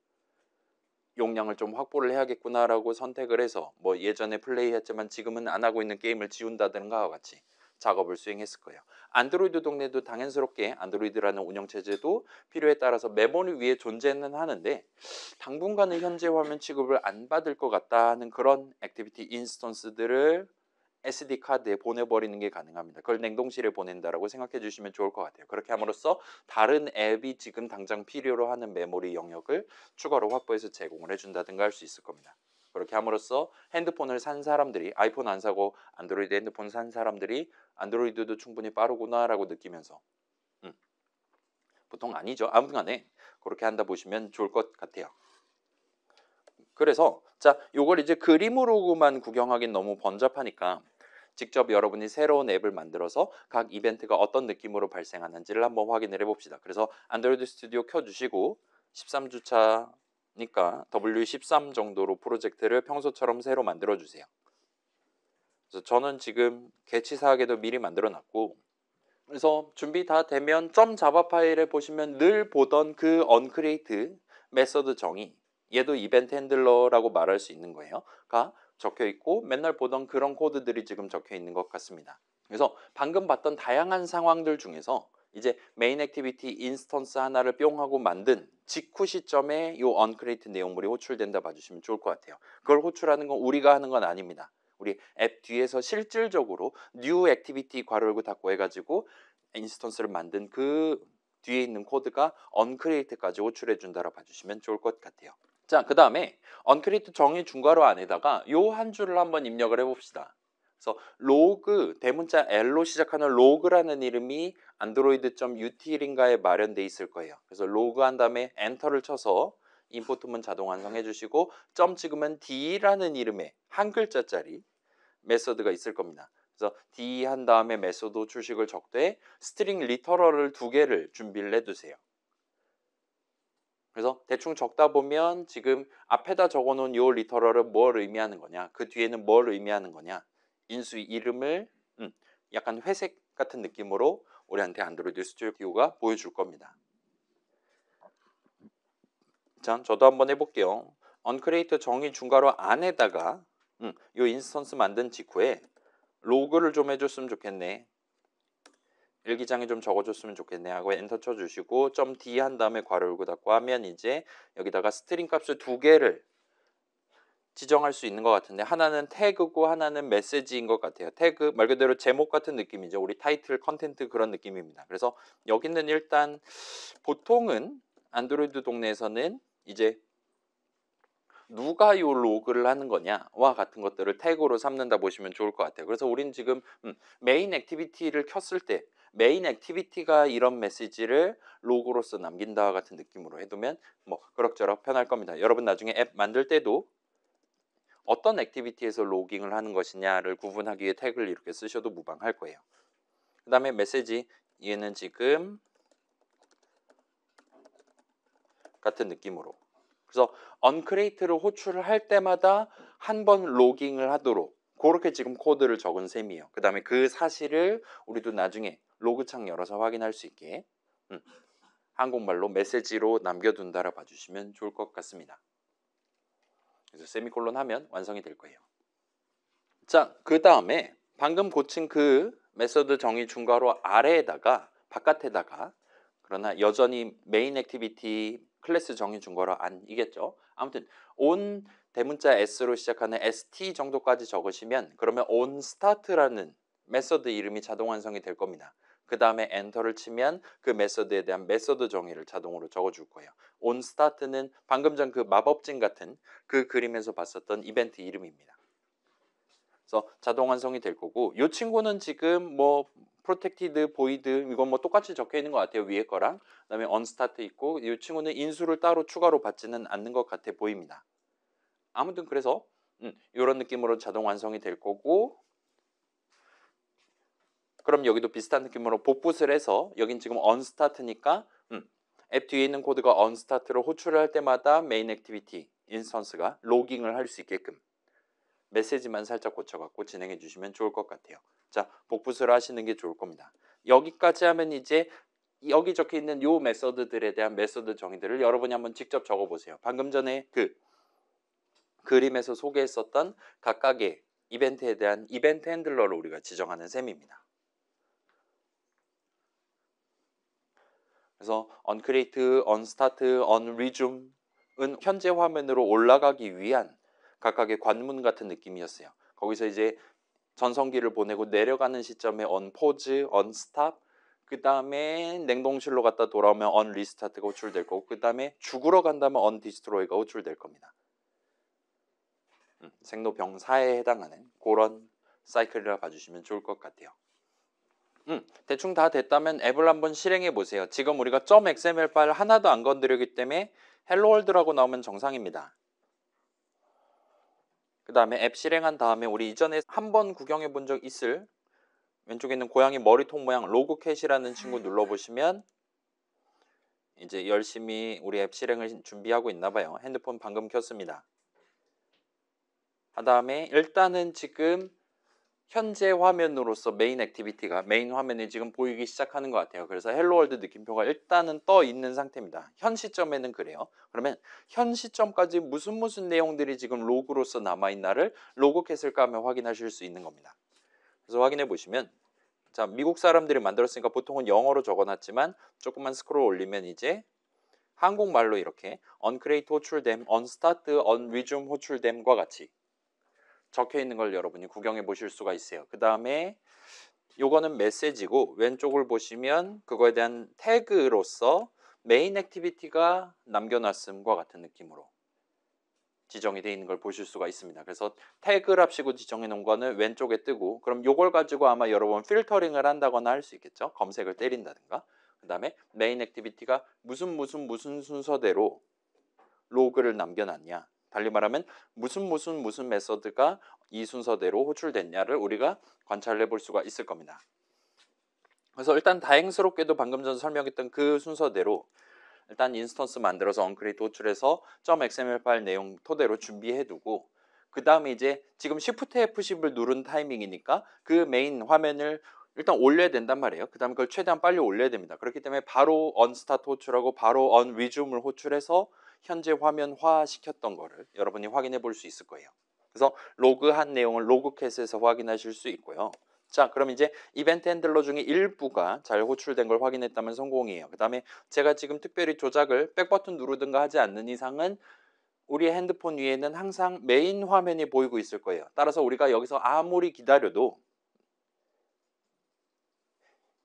용량을 좀 확보를 해야겠구나라고 선택을 해서 뭐 예전에 플레이했지만 지금은 안 하고 있는 게임을 지운다든가 같이 작업을 수행했을 거예요. 안드로이드 동네도 당연스럽게 안드로이드라는 운영체제도 필요에 따라서 메모리 위에 존재는 하는데 당분간은 현재 화면 취급을 안 받을 것 같다는 그런 액티비티 인스턴스들을 SD 카드에 보내버리는 게 가능합니다. 그걸 냉동실에 보낸다라고 생각해 주시면 좋을 것 같아요. 그렇게 함으로써 다른 앱이 지금 당장 필요로 하는 메모리 영역을 추가로 확보해서 제공을 해준다든가 할 수 있을 겁니다. 그렇게 함으로써 핸드폰을 산 사람들이 아이폰 안 사고 안드로이드 핸드폰 산 사람들이 안드로이드도 충분히 빠르구나라고 느끼면서 보통 아니죠. 아무튼 간에 그렇게 한다 보시면 좋을 것 같아요. 그래서 자, 요걸 이제 그림으로만 구경하기는 너무 번잡하니까 직접 여러분이 새로운 앱을 만들어서 각 이벤트가 어떤 느낌으로 발생하는지를 한번 확인을 해봅시다. 그래서 안드로이드 스튜디오 켜주시고 13주차니까 W13 정도로 프로젝트를 평소처럼 새로 만들어주세요. 그래서 저는 지금 개치사하게도 미리 만들어놨고 그래서 준비 다 되면 .java 파일에 보시면 늘 보던 그 onCreate 메서드 정의 얘도 이벤트 핸들러라고 말할 수 있는 거예요. 가 적혀 있고 맨날 보던 그런 코드들이 지금 적혀 있는 것 같습니다. 그래서 방금 봤던 다양한 상황들 중에서 이제 메인 액티비티 인스턴스 하나를 뿅 하고 만든 직후 시점에 이 onCreate 내용물이 호출된다 봐주시면 좋을 것 같아요. 그걸 호출하는 건 우리가 하는 건 아닙니다. 우리 앱 뒤에서 실질적으로 new activity 괄호 열고 닫고 해가지고 인스턴스를 만든 그 뒤에 있는 코드가 onCreate까지 호출해 준다라 봐주시면 좋을 것 같아요. 자, 그 다음에 onCreate 정의 중괄호 안에다가 요 한 줄을 한번 입력을 해봅시다. 그래서 로그 대문자 L로 시작하는 로그라는 이름이 android.util인가에 마련돼 있을 거예요. 그래서 로그 한 다음에 엔터를 쳐서 인포트문 자동 완성해 주시고 점 찍으면 D라는 이름의 한 글자짜리 메서드가 있을 겁니다. 그래서 D 한 다음에 메소드 출식을 적되 스트링 리터럴을 2개를 준비를 해두세요. 그래서 대충 적다 보면 지금 앞에다 적어놓은 요 리터럴은 뭘 의미하는 거냐, 그 뒤에는 뭘 의미하는 거냐, 인수 이름을 약간 회색 같은 느낌으로 우리한테 안드로이드 스튜디오가 보여줄 겁니다. 자, 저도 한번 해볼게요. onCreate 정의 중괄호 안에다가 요 인스턴스 만든 직후에 로그를 좀 해줬으면 좋겠네. 일기장에 좀 적어줬으면 좋겠네 하고 엔터 쳐주시고 .d 한 다음에 괄호 열고 닫고 하면 이제 여기다가 스트링 값을 2개를 지정할 수 있는 것 같은데 하나는 태그고 하나는 메시지인 것 같아요. 태그 말 그대로 제목 같은 느낌이죠. 우리 타이틀, 컨텐트 그런 느낌입니다. 그래서 여기는 일단 보통은 안드로이드 동네에서는 이제 누가 요 로그를 하는 거냐와 같은 것들을 태그로 삼는다 보시면 좋을 것 같아요. 그래서 우린 지금 메인 액티비티를 켰을 때 메인 액티비티가 이런 메시지를 로그로서 남긴다 같은 느낌으로 해두면 뭐 그럭저럭 편할 겁니다. 여러분 나중에 앱 만들 때도 어떤 액티비티에서 로깅을 하는 것이냐를 구분하기 위해 태그를 이렇게 쓰셔도 무방할 거예요. 그 다음에 메시지 얘는 지금 같은 느낌으로 그래서 onCreate를 호출을 할 때마다 한 번 로깅을 하도록 그렇게 지금 코드를 적은 셈이에요. 그 다음에 그 사실을 우리도 나중에 로그창 열어서 확인할 수 있게 한국말로 메시지로 남겨둔다라 봐주시면 좋을 것 같습니다. 그래서 세미콜론 하면 완성이 될 거예요. 자, 그 다음에 방금 고친 그 메서드 정의 중괄호 아래에다가 바깥에다가 그러나 여전히 메인 액티비티 클래스 정의 중괄호 안이겠죠. 아무튼 on 대문자 s로 시작하는 st 정도까지 적으시면 그러면 on start라는 메서드 이름이 자동 완성이 될 겁니다. 그 다음에 엔터를 치면 그 메서드에 대한 메서드 정의를 자동으로 적어줄 거예요. on start는 방금 전 그 마법진 같은 그 그림에서 봤었던 이벤트 이름입니다. 그래서 자동 완성이 될 거고 이 친구는 지금 뭐 protected, void 이건 뭐 똑같이 적혀 있는 것 같아요. 위에 거랑 그다음에 unstart 있고 이 친구는 인수를 따로 추가로 받지는 않는 것 같아 보입니다. 아무튼 그래서 이런 느낌으로 자동 완성이 될 거고 그럼 여기도 비슷한 느낌으로 복붙을 해서 여긴 지금 unstart니까 앱 뒤에 있는 코드가 unstart를 호출을 할 때마다 메인 액티비티 인스턴스가 로깅을 할 수 있게끔 메시지만 살짝 고쳐갖고 진행해 주시면 좋을 것 같아요. 자, 복붙을 하시는 게 좋을 겁니다. 여기까지 하면 이제 여기 적혀 있는 요 메서드들에 대한 메서드 정의들을 여러분이 한번 직접 적어보세요. 방금 전에 그 그림에서 소개했었던 각각의 이벤트에 대한 이벤트 핸들러를 우리가 지정하는 셈입니다. 그래서 onCreate, onStart, onResume은 현재 화면으로 올라가기 위한 각각의 관문 같은 느낌이었어요. 거기서 이제 전성기를 보내고 내려가는 시점에 onPause, onStop, 그 다음에 냉동실로 갔다 돌아오면 onRestart가 호출될 거고, 그 다음에 죽으러 간다면 onDestroy가 호출될 겁니다. 생로병사에 해당하는 그런 사이클이라 봐주시면 좋을 것 같아요. 대충 다 됐다면 앱을 한번 실행해 보세요. 지금 우리가 .xml 파일 하나도 안 건드리기 때문에 헬로 월드라고 나오면 정상입니다. 그 다음에 앱 실행한 다음에 우리 이전에 한번 구경해 본 적 있을 왼쪽에 있는 고양이 머리통 모양 로그캣이라는 친구 눌러보시면 이제 열심히 우리 앱 실행을 준비하고 있나 봐요. 핸드폰 방금 켰습니다. 그 다음에 일단은 지금 현재 화면으로서 메인 액티비티가 메인 화면이 지금 보이기 시작하는 것 같아요. 그래서 헬로월드 느낌표가 일단은 떠 있는 상태입니다. 현 시점에는 그래요. 그러면 현 시점까지 무슨 내용들이 지금 로그로서 남아있나를 로그캣을 까면 확인하실 수 있는 겁니다. 그래서 확인해 보시면 자, 미국 사람들이 만들었으니까 보통은 영어로 적어놨지만 조금만 스크롤 올리면 이제 한국말로 이렇게 onCreate 호출됨, onStart, onResume 호출됨과 같이 적혀 있는 걸 여러분이 구경해 보실 수가 있어요. 그 다음에 요거는 메시지고 왼쪽을 보시면 그거에 대한 태그로서 메인 액티비티가 남겨놨음과 같은 느낌으로 지정이 되어 있는 걸 보실 수가 있습니다. 그래서 태그랍시고 지정해 놓은 거는 왼쪽에 뜨고, 그럼 요걸 가지고 아마 여러분 필터링을 한다거나 할 수 있겠죠. 검색을 때린다든가. 그 다음에 메인 액티비티가 무슨 순서대로 로그를 남겨놨냐, 달리 말하면 무슨 메서드가 이 순서대로 호출됐냐를 우리가 관찰해 볼 수가 있을 겁니다. 그래서 일단 다행스럽게도 방금 전 설명했던 그 순서대로 일단 인스턴스 만들어서 onCreate 호출해서 .xml 파일 내용 토대로 준비해 두고, 그 다음에 이제 지금 Shift F10을 누른 타이밍이니까 그 메인 화면을 일단 올려야 된단 말이에요. 그 다음에 그걸 최대한 빨리 올려야 됩니다. 그렇기 때문에 바로 onStart 호출하고 바로 onResume을 호출해서 현재 화면화 시켰던 거를 여러분이 확인해 볼 수 있을 거예요. 그래서 로그한 내용을 로그캣에서 확인하실 수 있고요. 자, 그럼 이제 이벤트 핸들러 중에 일부가 잘 호출된 걸 확인했다면 성공이에요. 그 다음에 제가 지금 특별히 조작을 백버튼 누르든가 하지 않는 이상은 우리의 핸드폰 위에는 항상 메인 화면이 보이고 있을 거예요. 따라서 우리가 여기서 아무리 기다려도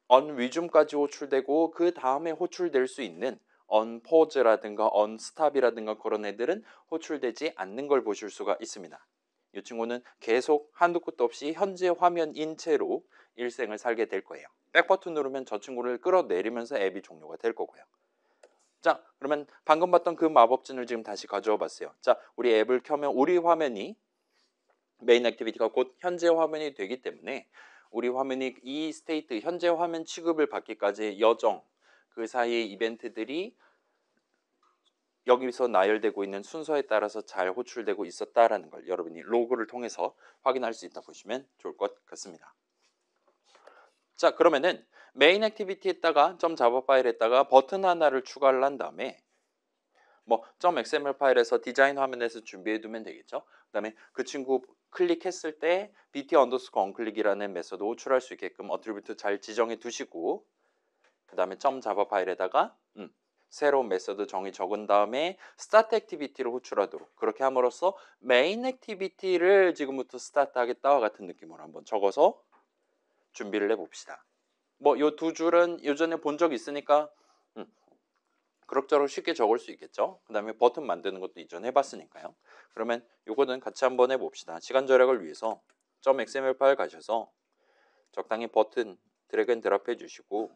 onResume까지 호출되고 그 다음에 호출될 수 있는 onPause라든가 onStop이라든가 그런 애들은 호출되지 않는 걸 보실 수가 있습니다. 이 친구는 계속 한두 끝도 없이 현재 화면인 채로 일생을 살게 될 거예요. 백버튼 누르면 저 친구를 끌어내리면서 앱이 종료가 될 거고요. 자, 그러면 방금 봤던 그 마법진을 지금 다시 가져와 봤어요. 자, 우리 앱을 켜면 우리 화면이 메인 액티비티가 곧 현재 화면이 되기 때문에 우리 화면이 이 스테이트 현재 화면 취급을 받기까지 여정 그 사이의 이벤트들이 여기서 나열되고 있는 순서에 따라서 잘 호출되고 있었다라는 걸 여러분이 로그를 통해서 확인할 수 있다 보시면 좋을 것 같습니다. 자, 그러면은 메인 액티비티에다가 .java 파일에다가 버튼 하나를 추가를 한 다음에 뭐 .xml 파일에서 디자인 화면에서 준비해 두면 되겠죠. 그 다음에 그 친구 클릭했을 때 bt 언더스코어 onClick이라는 메서드 호출할 수 있게끔 어트리뷰트 잘 지정해 두시고, 그 다음에 .java 파일에다가 새로운 메서드 정의 적은 다음에 start activity를 호출하도록, 그렇게 함으로써 main activity를 지금부터 스타트 하겠다와 같은 느낌으로 한번 적어서 준비를 해봅시다. 뭐 요 두 줄은 예전에 본 적 있으니까 그럭저럭 쉽게 적을 수 있겠죠. 그 다음에 버튼 만드는 것도 이전 해봤으니까요. 그러면 요거는 같이 한번 해봅시다. 시간 절약을 위해서 .xml 파일 가셔서 적당히 버튼 드래그 앤 드랍 해주시고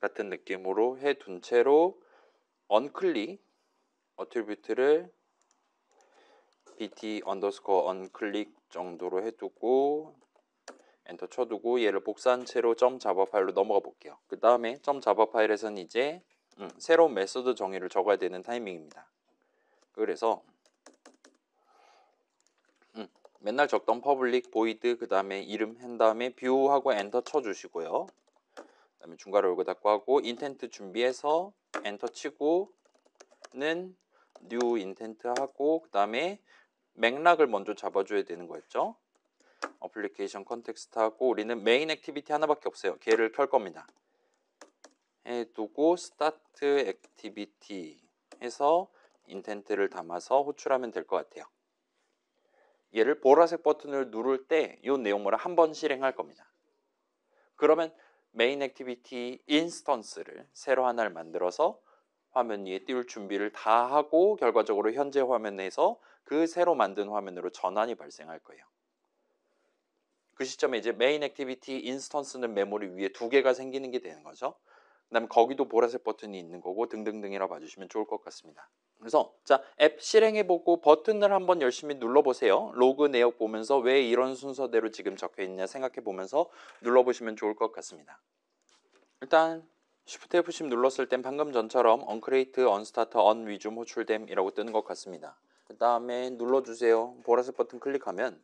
같은 느낌으로 해둔 채로 onClick 어트리뷰트를 bt 언더스코어 onClick 정도로 해두고 엔터 쳐두고 얘를 복사한 채로 .java 파일로 넘어가 볼게요. 그 다음에 .java 파일에서는 이제 새로운 메서드 정의를 적어야 되는 타이밍입니다. 그래서 맨날 적던 public void 그 다음에 이름 한 다음에 view하고 엔터 쳐주시고요. 그 다음에 중괄호 열고 닫고 하고 인텐트 준비해서 엔터 치고는 new 인텐트 하고, 그 다음에 맥락을 먼저 잡아줘야 되는 거였죠. 어플리케이션 컨텍스트 하고 우리는 메인 액티비티 하나밖에 없어요. 걔를 켤 겁니다. 해두고 스타트 액티비티 해서 인텐트를 담아서 호출하면 될 것 같아요. 얘를 보라색 버튼을 누를 때 이 내용물을 한 번 실행할 겁니다. 그러면 메인 액티비티 인스턴스를 새로 하나를 만들어서 화면 위에 띄울 준비를 다 하고 결과적으로 현재 화면에서 그 새로 만든 화면으로 전환이 발생할 거예요. 그 시점에 이제 메인 액티비티 인스턴스는 메모리 위에 2개가 생기는 게 되는 거죠. 그다음에 거기도 보라색 버튼이 있는 거고 등등등이라 봐주시면 좋을 것 같습니다. 그래서 자, 앱 실행해보고 버튼을 한번 열심히 눌러보세요. 로그 내역 보면서 왜 이런 순서대로 지금 적혀있냐 생각해보면서 눌러보시면 좋을 것 같습니다. 일단 Shift F10 눌렀을 땐 방금 전처럼 언크리에이트, 언스타트, 언리줌 호출됨 이라고 뜨는 것 같습니다. 그 다음에 눌러주세요. 보라색 버튼 클릭하면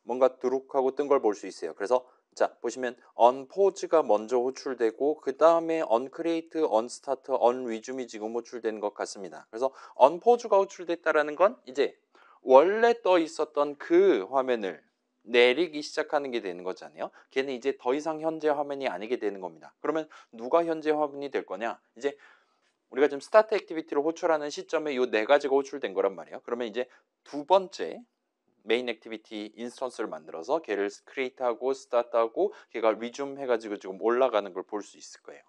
뭔가 드룩하고 뜬 걸 볼 수 있어요. 그래서 자 보시면 언포즈가 먼저 호출되고 그 다음에 언크리에이트, 언스타트, 언리줌이 지금 호출된 것 같습니다. 그래서 언포즈가 호출됐다라는 건 이제 원래 떠 있었던 그 화면을 내리기 시작하는 게 되는 거잖아요. 걔는 이제 더 이상 현재 화면이 아니게 되는 겁니다. 그러면 누가 현재 화면이 될 거냐? 이제 우리가 지금 스타트 액티비티를 호출하는 시점에 이 4가지가 호출된 거란 말이에요. 그러면 이제 두 번째 메인 액티비티 인스턴스를 만들어서 걔를 크리에이트하고 스타트하고 걔가 리줌 해가지고 지금 올라가는 걸 볼 수 있을 거예요.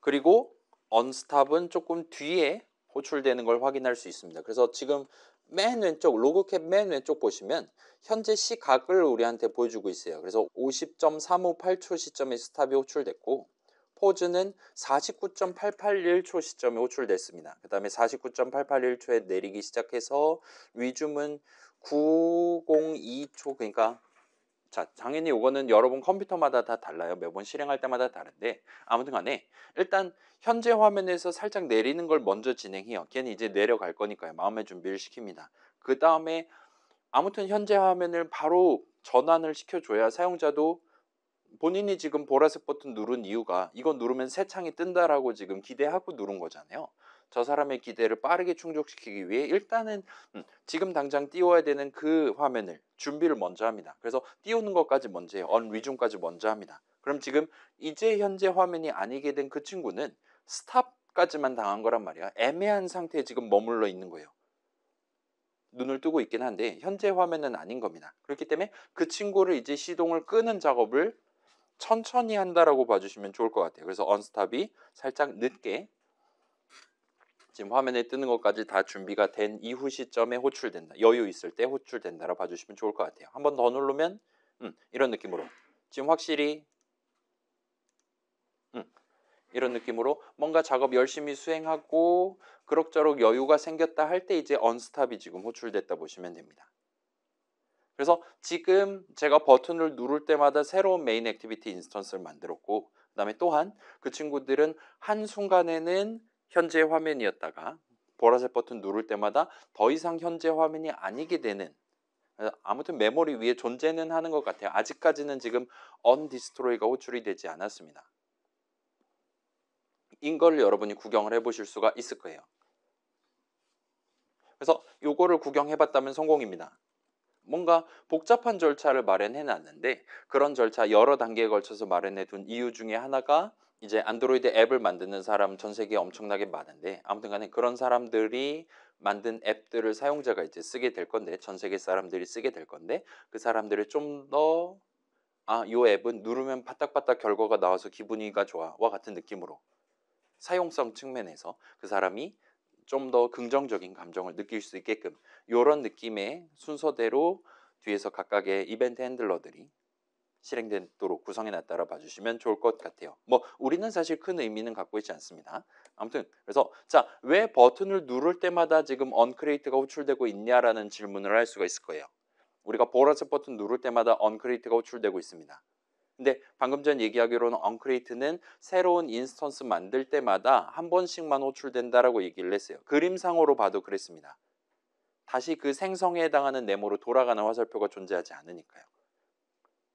그리고 언스탑은 조금 뒤에 호출되는 걸 확인할 수 있습니다. 그래서 지금 맨 왼쪽 로그캡 맨 왼쪽 보시면 현재 시각을 우리한테 보여주고 있어요. 그래서 50.358초 시점에 스탑이 호출됐고 포즈는 49.881초 시점에 호출됐습니다. 그 다음에 49.881초에 내리기 시작해서 리줌은 902초 그러니까 자 당연히 이거는 여러분 컴퓨터마다 다 달라요. 매번 실행할 때마다 다른데 아무튼 간에 일단 현재 화면에서 살짝 내리는 걸 먼저 진행해요. 걔는 이제 내려갈 거니까요. 마음의 준비를 시킵니다. 그 다음에 아무튼 현재 화면을 바로 전환을 시켜줘야 사용자도 본인이 지금 보라색 버튼 누른 이유가 이거 누르면 새 창이 뜬다라고 지금 기대하고 누른 거잖아요. 저 사람의 기대를 빠르게 충족시키기 위해 일단은 지금 당장 띄워야 되는 그 화면을 준비를 먼저 합니다. 그래서 띄우는 것까지 먼저 해요. 언리줌까지 먼저 합니다. 그럼 지금 이제 현재 화면이 아니게 된 그 친구는 스탑까지만 당한 거란 말이야. 애매한 상태에 지금 머물러 있는 거예요. 눈을 뜨고 있긴 한데 현재 화면은 아닌 겁니다. 그렇기 때문에 그 친구를 이제 시동을 끄는 작업을 천천히 한다라고 봐주시면 좋을 것 같아요. 그래서 언스탑이 살짝 늦게 지금 화면에 뜨는 것까지 다 준비가 된 이후 시점에 호출된다. 여유 있을 때 호출된다라고 봐주시면 좋을 것 같아요. 한 번 더 누르면 이런 느낌으로 지금 확실히 이런 느낌으로 뭔가 작업 열심히 수행하고 그럭저럭 여유가 생겼다 할 때 이제 언스탑이 지금 호출됐다 보시면 됩니다. 그래서 지금 제가 버튼을 누를 때마다 새로운 메인 액티비티 인스턴스를 만들었고 그 다음에 또한 그 친구들은 한순간에는 현재 화면이었다가 보라색 버튼 누를 때마다 더 이상 현재 화면이 아니게 되는 아무튼 메모리 위에 존재는 하는 것 같아요. 아직까지는 지금 언디스트로이가 호출이 되지 않았습니다. 이걸 여러분이 구경을 해보실 수가 있을 거예요. 그래서 이거를 구경해봤다면 성공입니다. 뭔가 복잡한 절차를 마련해 놨는데 그런 절차 여러 단계에 걸쳐서 마련해 둔 이유 중에 하나가 이제 안드로이드 앱을 만드는 사람 전 세계에 엄청나게 많은데 아무튼 간에 그런 사람들이 만든 앱들을 사용자가 이제 쓰게 될 건데 전 세계 사람들이 쓰게 될 건데 그 사람들이 좀 더 이 앱은 누르면 바딱바딱 결과가 나와서 기분이가 좋아와 같은 느낌으로 사용성 측면에서 그 사람이 좀 더 긍정적인 감정을 느낄 수 있게끔 이런 느낌의 순서대로 뒤에서 각각의 이벤트 핸들러들이 실행되도록 구성해 놨다라 봐주시면 좋을 것 같아요. 뭐 우리는 사실 큰 의미는 갖고 있지 않습니다. 아무튼 그래서 자, 왜 버튼을 누를 때마다 지금 언크리에이트가 호출되고 있냐라는 질문을 할 수가 있을 거예요. 우리가 보라색 버튼 누를 때마다 언크리에이트가 호출되고 있습니다. 근데 방금 전 얘기하기로는 언크리에이트는 새로운 인스턴스 만들 때마다 한 번씩만 호출된다라고 얘기를 했어요. 그림상으로 봐도 그랬습니다. 다시 그 생성에 해당하는 네모로 돌아가는 화살표가 존재하지 않으니까요.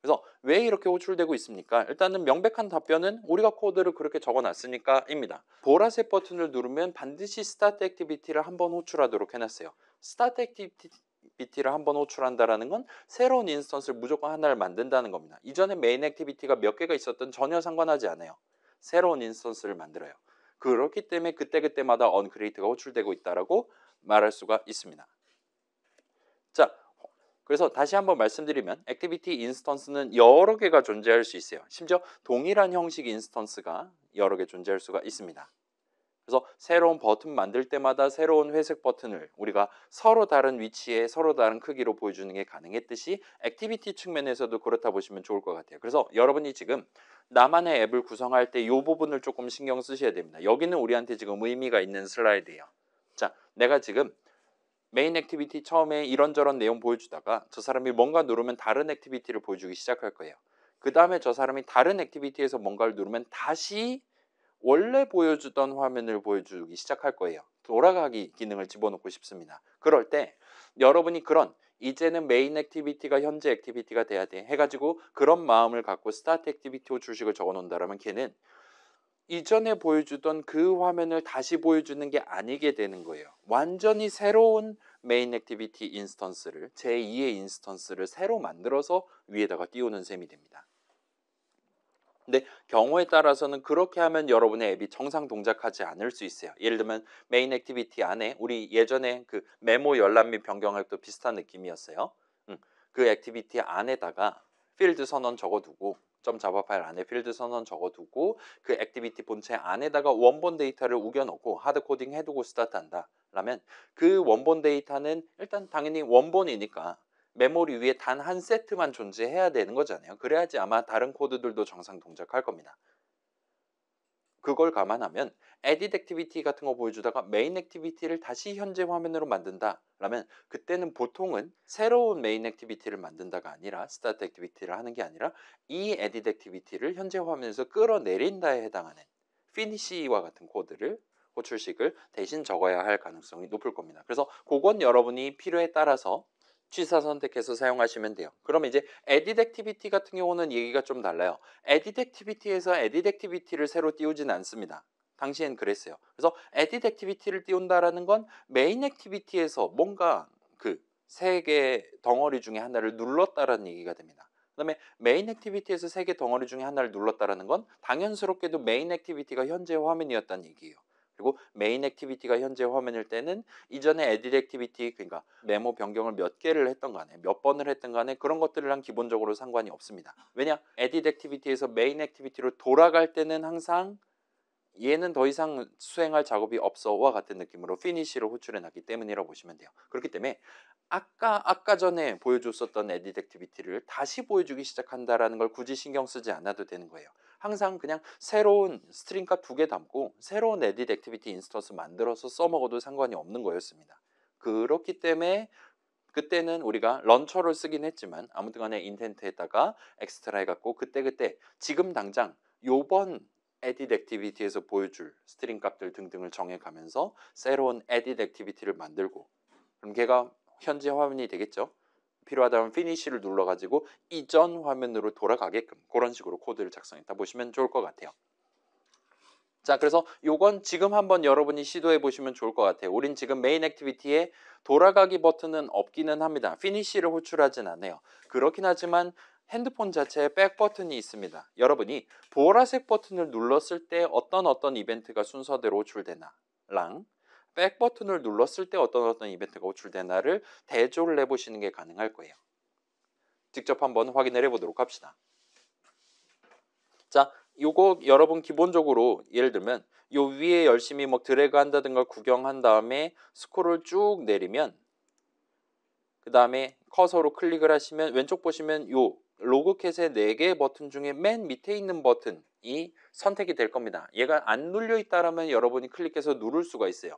그래서 왜 이렇게 호출되고 있습니까? 일단은 명백한 답변은 우리가 코드를 그렇게 적어놨으니까 입니다. 보라색 버튼을 누르면 반드시 스타트 액티비티를 한번 호출하도록 해놨어요. 스타트 액티비티를 한번 호출한다는 건 새로운 인스턴스를 무조건 하나를 만든다는 겁니다. 이전에 메인 액티비티가 몇 개가 있었든 전혀 상관하지 않아요. 새로운 인스턴스를 만들어요. 그렇기 때문에 그때그때마다 onCreate가 호출되고 있다라고 말할 수가 있습니다. 자, 그래서 다시 한번 말씀드리면 액티비티 인스턴스는 여러 개가 존재할 수 있어요. 심지어 동일한 형식 인스턴스가 여러 개 존재할 수가 있습니다. 그래서 새로운 버튼 만들 때마다 새로운 회색 버튼을 우리가 서로 다른 위치에 서로 다른 크기로 보여주는 게 가능했듯이 액티비티 측면에서도 그렇다 보시면 좋을 것 같아요. 그래서 여러분이 지금 나만의 앱을 구성할 때 이 부분을 조금 신경 쓰셔야 됩니다. 여기는 우리한테 지금 의미가 있는 슬라이드예요. 자, 내가 지금 메인 액티비티 처음에 이런저런 내용 보여주다가 저 사람이 뭔가 누르면 다른 액티비티를 보여주기 시작할 거예요. 그 다음에 저 사람이 다른 액티비티에서 뭔가를 누르면 다시 원래 보여주던 화면을 보여주기 시작할 거예요. 돌아가기 기능을 집어넣고 싶습니다. 그럴 때 여러분이 그런 이제는 메인 액티비티가 현재 액티비티가 돼야 돼 해가지고 그런 마음을 갖고 스타트 액티비티 주식을 적어 놓는다면 걔는 이전에 보여주던 그 화면을 다시 보여주는 게 아니게 되는 거예요. 완전히 새로운 메인 액티비티 인스턴스를 제2의 인스턴스를 새로 만들어서 위에다가 띄우는 셈이 됩니다. 근데 경우에 따라서는 그렇게 하면 여러분의 앱이 정상 동작하지 않을 수 있어요. 예를 들면 메인 액티비티 안에 우리 예전에 그 메모 열람 및 변경할도 비슷한 느낌이었어요. 그 액티비티 안에다가 필드 선언 적어두고 점 자바 파일 안에 필드 선언 적어두고 그 액티비티 본체 안에다가 원본 데이터를 우겨넣고 하드 코딩 해두고 스타트한다. 라면 그 원본 데이터는 일단 당연히 원본이니까 메모리 위에 단 한 세트만 존재해야 되는 거잖아요. 그래야지 아마 다른 코드들도 정상 동작할 겁니다. 그걸 감안하면 edit 액티비티 같은 거 보여주다가 메인 액티비티를 다시 현재 화면으로 만든다 라면 그때는 보통은 새로운 메인 액티비티를 만든다가 아니라 스타트 액티비티를 하는 게 아니라 이 edit 액티비티를 현재 화면에서 끌어내린다에 해당하는 finish와 같은 코드를 호출식을 대신 적어야 할 가능성이 높을 겁니다. 그래서 그건 여러분이 필요에 따라서 취사 선택해서 사용하시면 돼요. 그럼 이제 edit 액티비티 같은 경우는 얘기가 좀 달라요. edit 액티비티에서 edit 액티비티를 새로 띄우진 않습니다. 당시엔 그랬어요. 그래서 edit 액티비티를 띄운다라는 건 메인 액티비티에서 뭔가 그 세 개 덩어리 중에 하나를 눌렀다라는 얘기가 됩니다. 그다음에 메인 액티비티에서 세 개 덩어리 중에 하나를 눌렀다라는 건 당연스럽게도 메인 액티비티가 현재 화면이었다는 얘기예요. 그리고 메인 액티비티가 현재 화면일 때는 이전에 edit 액티비티 그러니까 메모 변경을 몇 개를 했던 간에 몇 번을 했던 간에 그런 것들이랑 기본적으로 상관이 없습니다. 왜냐? edit 액티비티에서 메인 액티비티로 돌아갈 때는 항상 얘는 더 이상 수행할 작업이 없어와 같은 느낌으로 finish를 호출해 놨기 때문이라고 보시면 돼요. 그렇기 때문에 아까 전에 보여줬었던 edit 액티비티를 다시 보여주기 시작한다라는 걸 굳이 신경 쓰지 않아도 되는 거예요. 항상 그냥 새로운 스트링 값 2개 담고 새로운 edit 액티비티 인스턴스 만들어서 써먹어도 상관이 없는 거였습니다. 그렇기 때문에 그때는 우리가 런처를 쓰긴 했지만 아무튼 간에 인텐트에다가 엑스트라 해갖고 그때그때 지금 당장 요번 edit 액티비티에서 보여줄 스트링 값들 등등을 정해가면서 새로운 edit 액티비티를 만들고 그럼 걔가 현재 화면이 되겠죠. 필요하다면 finish를 눌러가지고 이전 화면으로 돌아가게끔 그런 식으로 코드를 작성했다 보시면 좋을 것 같아요. 자, 그래서 요건 지금 한번 여러분이 시도해 보시면 좋을 것 같아요. 우린 지금 메인 액티비티에 돌아가기 버튼은 없기는 합니다. finish를 호출하진 않아요. 그렇긴 하지만 핸드폰 자체에 백 버튼이 있습니다. 여러분이 보라색 버튼을 눌렀을 때 어떤 이벤트가 순서대로 호출되나랑 백 버튼을 눌렀을 때 어떤 이벤트가 호출되나를 대조를 해보시는 게 가능할 거예요. 직접 한번 확인을 해보도록 합시다. 자, 요거 여러분 기본적으로 예를 들면 요 위에 열심히 뭐 드래그 한다든가 구경한 다음에 스크롤을 쭉 내리면 그 다음에 커서로 클릭을 하시면 왼쪽 보시면 요 로그캣의 4개의 버튼 중에 맨 밑에 있는 버튼이 선택이 될 겁니다. 얘가 안 눌려 있다라면 여러분이 클릭해서 누를 수가 있어요.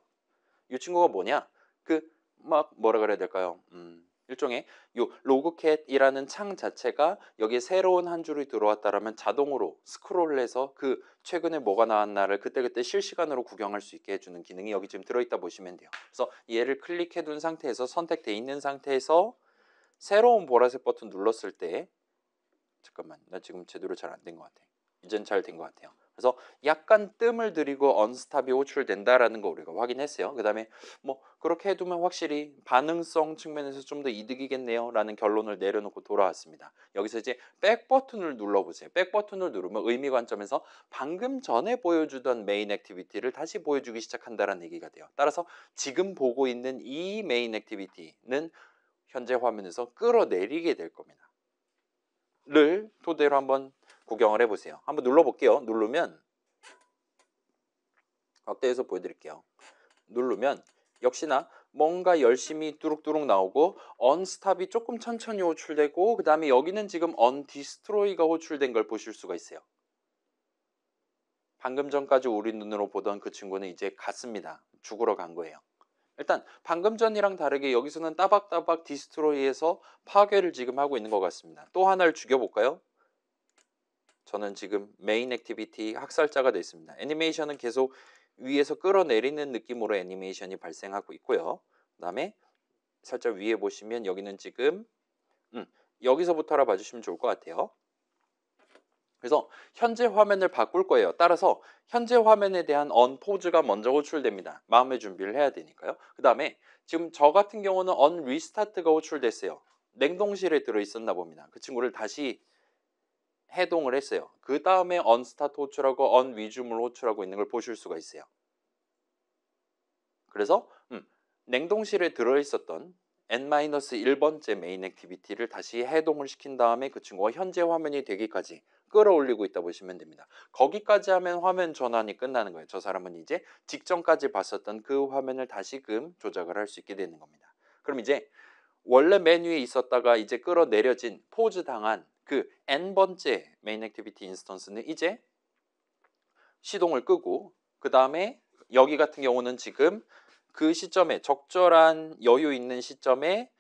이 친구가 뭐냐? 뭐라 그래야 될까요? 일종의 요 로그캣이라는 창 자체가 여기에 새로운 한 줄이 들어왔다라면 자동으로 스크롤을 해서 그 최근에 뭐가 나왔나를 그때그때 실시간으로 구경할 수 있게 해주는 기능이 여기 지금 들어있다 보시면 돼요. 그래서 얘를 클릭해 둔 상태에서 선택돼 있는 상태에서 새로운 보라색 버튼 눌렀을 때 잠깐만 나 지금 제대로 잘 안 된 것 같아. 이젠 잘 된 것 같아요. 그래서 약간 뜸을 들이고 언스탑이 호출된다라는 거 우리가 확인했어요. 그 다음에 뭐 그렇게 해두면 확실히 반응성 측면에서 좀 더 이득이겠네요 라는 결론을 내려놓고 돌아왔습니다. 여기서 이제 백 버튼을 눌러보세요. 백 버튼을 누르면 의미 관점에서 방금 전에 보여주던 메인 액티비티를 다시 보여주기 시작한다는 얘기가 돼요. 따라서 지금 보고 있는 이 메인 액티비티는 현재 화면에서 끌어내리게 될 겁니다. 를 토대로 한번 구경을 해보세요. 한번 눌러볼게요. 누르면 확대해서 보여드릴게요. 누르면 역시나 뭔가 열심히 뚜룩뚜룩 나오고 언스탑이 조금 천천히 호출되고 그 다음에 여기는 지금 언디스트로이가 호출된 걸 보실 수가 있어요. 방금 전까지 우리 눈으로 보던 그 친구는 이제 갔습니다. 죽으러 간 거예요. 일단 방금 전이랑 다르게 여기서는 따박따박 디스트로이에서 파괴를 지금 하고 있는 것 같습니다. 또 하나를 죽여볼까요? 저는 지금 메인 액티비티 학살자가 되어 있습니다. 애니메이션은 계속 위에서 끌어내리는 느낌으로 애니메이션이 발생하고 있고요. 그 다음에 살짝 위에 보시면 여기는 지금 여기서부터 알아봐 주시면 좋을 것 같아요. 그래서 현재 화면을 바꿀 거예요. 따라서 현재 화면에 대한 언포즈가 먼저 호출됩니다. 마음의 준비를 해야 되니까요. 그 다음에 지금 저 같은 경우는 언리스타트가 호출됐어요. 냉동실에 들어있었나 봅니다. 그 친구를 다시 해동을 했어요. 그 다음에 언스타트 호출하고 언위줌을 호출하고 있는 걸 보실 수가 있어요. 그래서 냉동실에 들어있었던 N-1번째 메인 액티비티를 다시 해동을 시킨 다음에 그 친구가 현재 화면이 되기까지 끌어올리고 있다 보시면 됩니다. 거기까지 하면 화면 전환이 끝나는 거예요. 저 사람은 이제 직전까지 봤었던 그 화면을 다시금 조작을 할 수 있게 되는 겁니다. 그럼 이제 원래 맨 위에 있었다가 이제 끌어내려진 포즈 당한 그 N번째 메인 액티비티 인스턴스는 이제 시동을 끄고 그 다음에 여기 같은 경우는 지금 그 시점에 적절한 여유 있는 시점에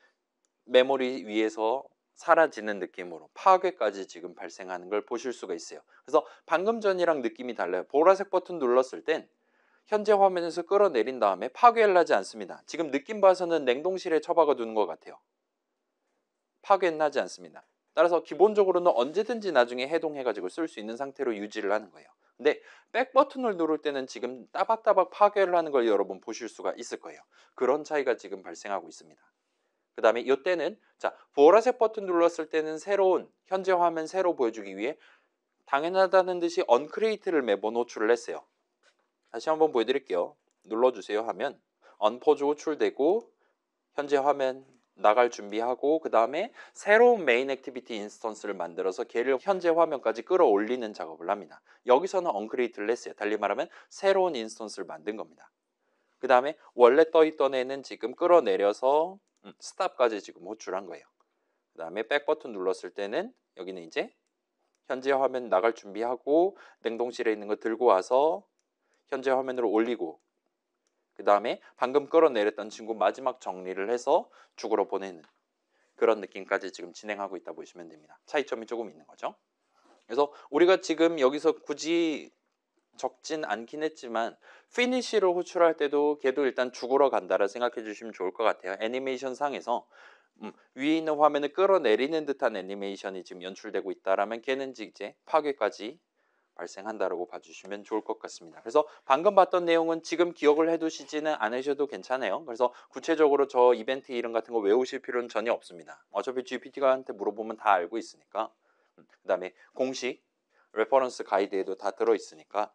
메모리 위에서 사라지는 느낌으로 파괴까지 지금 발생하는 걸 보실 수가 있어요. 그래서 방금 전이랑 느낌이 달라요. 보라색 버튼 눌렀을 땐 현재 화면에서 끌어내린 다음에 파괴를 하지 않습니다. 지금 느낌 봐서는 냉동실에 처박아 두는 것 같아요. 파괴는 하지 않습니다. 따라서 기본적으로는 언제든지 나중에 해동해가지고 쓸 수 있는 상태로 유지를 하는 거예요. 근데 백 버튼을 누를 때는 지금 따박따박 파괴를 하는 걸 여러분 보실 수가 있을 거예요. 그런 차이가 지금 발생하고 있습니다. 그 다음에 이때는 자 보라색 버튼 눌렀을 때는 새로운 현재 화면 새로 보여주기 위해 당연하다는 듯이 언크리에이트를 매번 호출을 했어요. 다시 한번 보여드릴게요. 눌러주세요 하면 언포즈 호출되고 현재 화면 나갈 준비하고 그 다음에 새로운 메인 액티비티 인스턴스를 만들어서 걔를 현재 화면까지 끌어올리는 작업을 합니다. 여기서는 언크리에이트를 했어요. 달리 말하면 새로운 인스턴스를 만든 겁니다. 그 다음에 원래 떠있던 애는 지금 끌어내려서 스탑까지 지금 호출한 거예요. 그 다음에 백 버튼 눌렀을 때는 여기는 이제 현재 화면 나갈 준비하고 냉동실에 있는 거 들고 와서 현재 화면으로 올리고 그 다음에 방금 끌어내렸던 친구 마지막 정리를 해서 죽으러 보내는 그런 느낌까지 지금 진행하고 있다 보시면 됩니다. 차이점이 조금 있는 거죠. 그래서 우리가 지금 여기서 굳이 적진 않긴 했지만 피니쉬를 호출할 때도 걔도 일단 죽으러 간다라 생각해 주시면 좋을 것 같아요. 애니메이션 상에서 위에 있는 화면을 끌어내리는 듯한 애니메이션이 지금 연출되고 있다라면 걔는 이제 파괴까지 발생한다라고 봐주시면 좋을 것 같습니다. 그래서 방금 봤던 내용은 지금 기억을 해두시지는 않으셔도 괜찮아요. 그래서 구체적으로 저 이벤트 이름 같은 거 외우실 필요는 전혀 없습니다. 어차피 GPT한테 물어보면 다 알고 있으니까. 그 다음에 공식 레퍼런스 가이드에도 다 들어있으니까.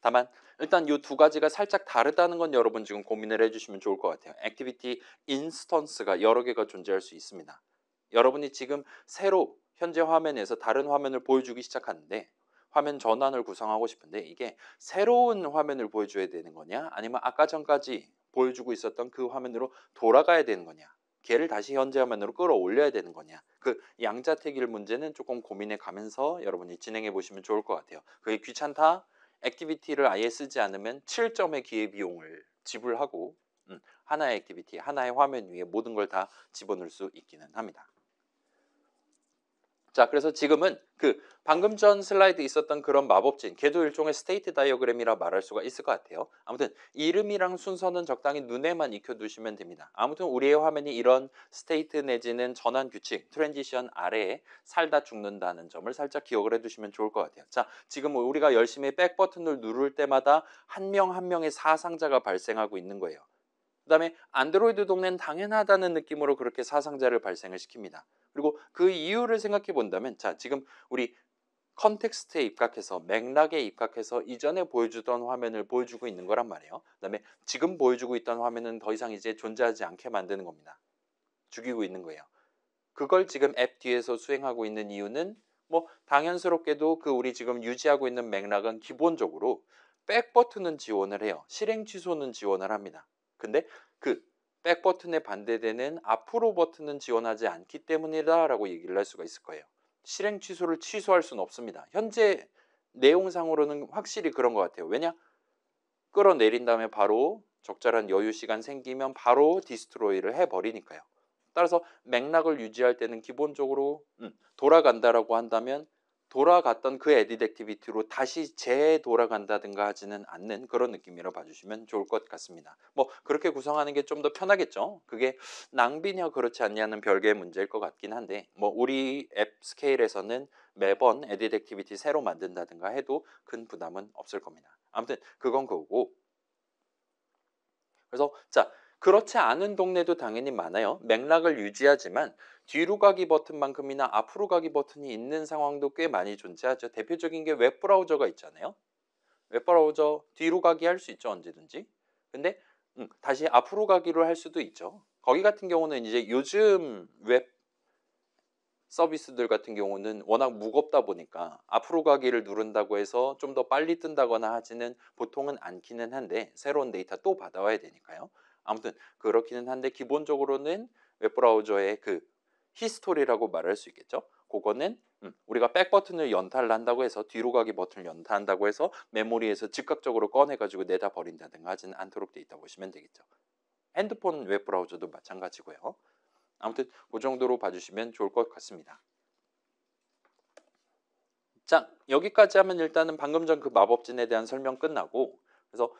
다만 일단 이 두 가지가 살짝 다르다는 건 여러분 지금 고민을 해주시면 좋을 것 같아요. 액티비티 인스턴스가 여러 개가 존재할 수 있습니다. 여러분이 지금 새로 현재 화면에서 다른 화면을 보여주기 시작하는데 화면 전환을 구성하고 싶은데 이게 새로운 화면을 보여줘야 되는 거냐 아니면 아까 전까지 보여주고 있었던 그 화면으로 돌아가야 되는 거냐 걔를 다시 현재 화면으로 끌어올려야 되는 거냐 그 양자택일 문제는 조금 고민해 가면서 여러분이 진행해 보시면 좋을 것 같아요. 그게 귀찮다 액티비티를 아예 쓰지 않으면 7점의 기회비용을 지불하고 하나의 액티비티 하나의 화면 위에 모든 걸 다 집어넣을 수 있기는 합니다. 자, 그래서 지금은 그 방금 전 슬라이드 있었던 그런 마법진, 걔도 일종의 스테이트 다이어그램이라 말할 수가 있을 것 같아요. 아무튼 이름이랑 순서는 적당히 눈에만 익혀두시면 됩니다. 아무튼 우리의 화면이 이런 스테이트 내지는 전환 규칙, 트랜지션 아래에 살다 죽는다는 점을 살짝 기억을 해두시면 좋을 것 같아요. 자, 지금 우리가 열심히 백 버튼을 누를 때마다 한 명 한 명의 사상자가 발생하고 있는 거예요. 그 다음에 안드로이드 동네는 당연하다는 느낌으로 그렇게 사상자를 발생을 시킵니다. 그리고 그 이유를 생각해 본다면, 자, 지금 우리 컨텍스트에 입각해서 맥락에 입각해서 이전에 보여주던 화면을 보여주고 있는 거란 말이에요. 그다음에 지금 보여주고 있던 화면은 더 이상 이제 존재하지 않게 만드는 겁니다. 죽이고 있는 거예요. 그걸 지금 앱 뒤에서 수행하고 있는 이유는 뭐 당연스럽게도 그 우리 지금 유지하고 있는 맥락은 기본적으로 백 버튼은 지원을 해요. 실행 취소는 지원을 합니다. 근데 그 백 버튼에 반대되는 앞으로 버튼은 지원하지 않기 때문이다라고 얘기를 할 수가 있을 거예요. 실행 취소를 취소할 수는 없습니다. 현재 내용상으로는 확실히 그런 것 같아요. 왜냐? 끌어내린 다음에 바로 적절한 여유 시간 생기면 바로 디스트로이를 해버리니까요. 따라서 맥락을 유지할 때는 기본적으로 돌아간다라고 한다면 돌아갔던 그 에딧 액티비티로 다시 재돌아간다든가 하지는 않는 그런 느낌이라 봐주시면 좋을 것 같습니다. 뭐 그렇게 구성하는 게 좀 더 편하겠죠. 그게 낭비냐 그렇지 않냐는 별개의 문제일 것 같긴 한데 뭐 우리 앱 스케일에서는 매번 에딧 액티비티 새로 만든다든가 해도 큰 부담은 없을 겁니다. 아무튼 그건 그거고, 그래서 자, 그렇지 않은 동네도 당연히 많아요. 맥락을 유지하지만 뒤로 가기 버튼만큼이나 앞으로 가기 버튼이 있는 상황도 꽤 많이 존재하죠. 대표적인 게 웹브라우저가 있잖아요. 웹브라우저 뒤로 가기 할 수 있죠, 언제든지. 근데 다시 앞으로 가기로 할 수도 있죠. 거기 같은 경우는 이제 요즘 웹 서비스들 같은 경우는 워낙 무겁다 보니까 앞으로 가기를 누른다고 해서 좀 더 빨리 뜬다거나 하지는 보통은 않기는 한데, 새로운 데이터 또 받아와야 되니까요. 아무튼 그렇기는 한데 기본적으로는 웹브라우저의 그 히스토리라고 말할 수 있겠죠. 그거는 우리가 백 버튼을 연타를 한다고 해서 뒤로 가기 버튼을 연타한다고 해서 메모리에서 즉각적으로 꺼내가지고 내다 버린다든가 하지는 않도록 돼 있다 보시면 되겠죠. 핸드폰 웹브라우저도 마찬가지고요. 아무튼 그 정도로 봐주시면 좋을 것 같습니다. 자, 여기까지 하면 일단은 방금 전 그 마법진에 대한 설명 끝나고, 그래서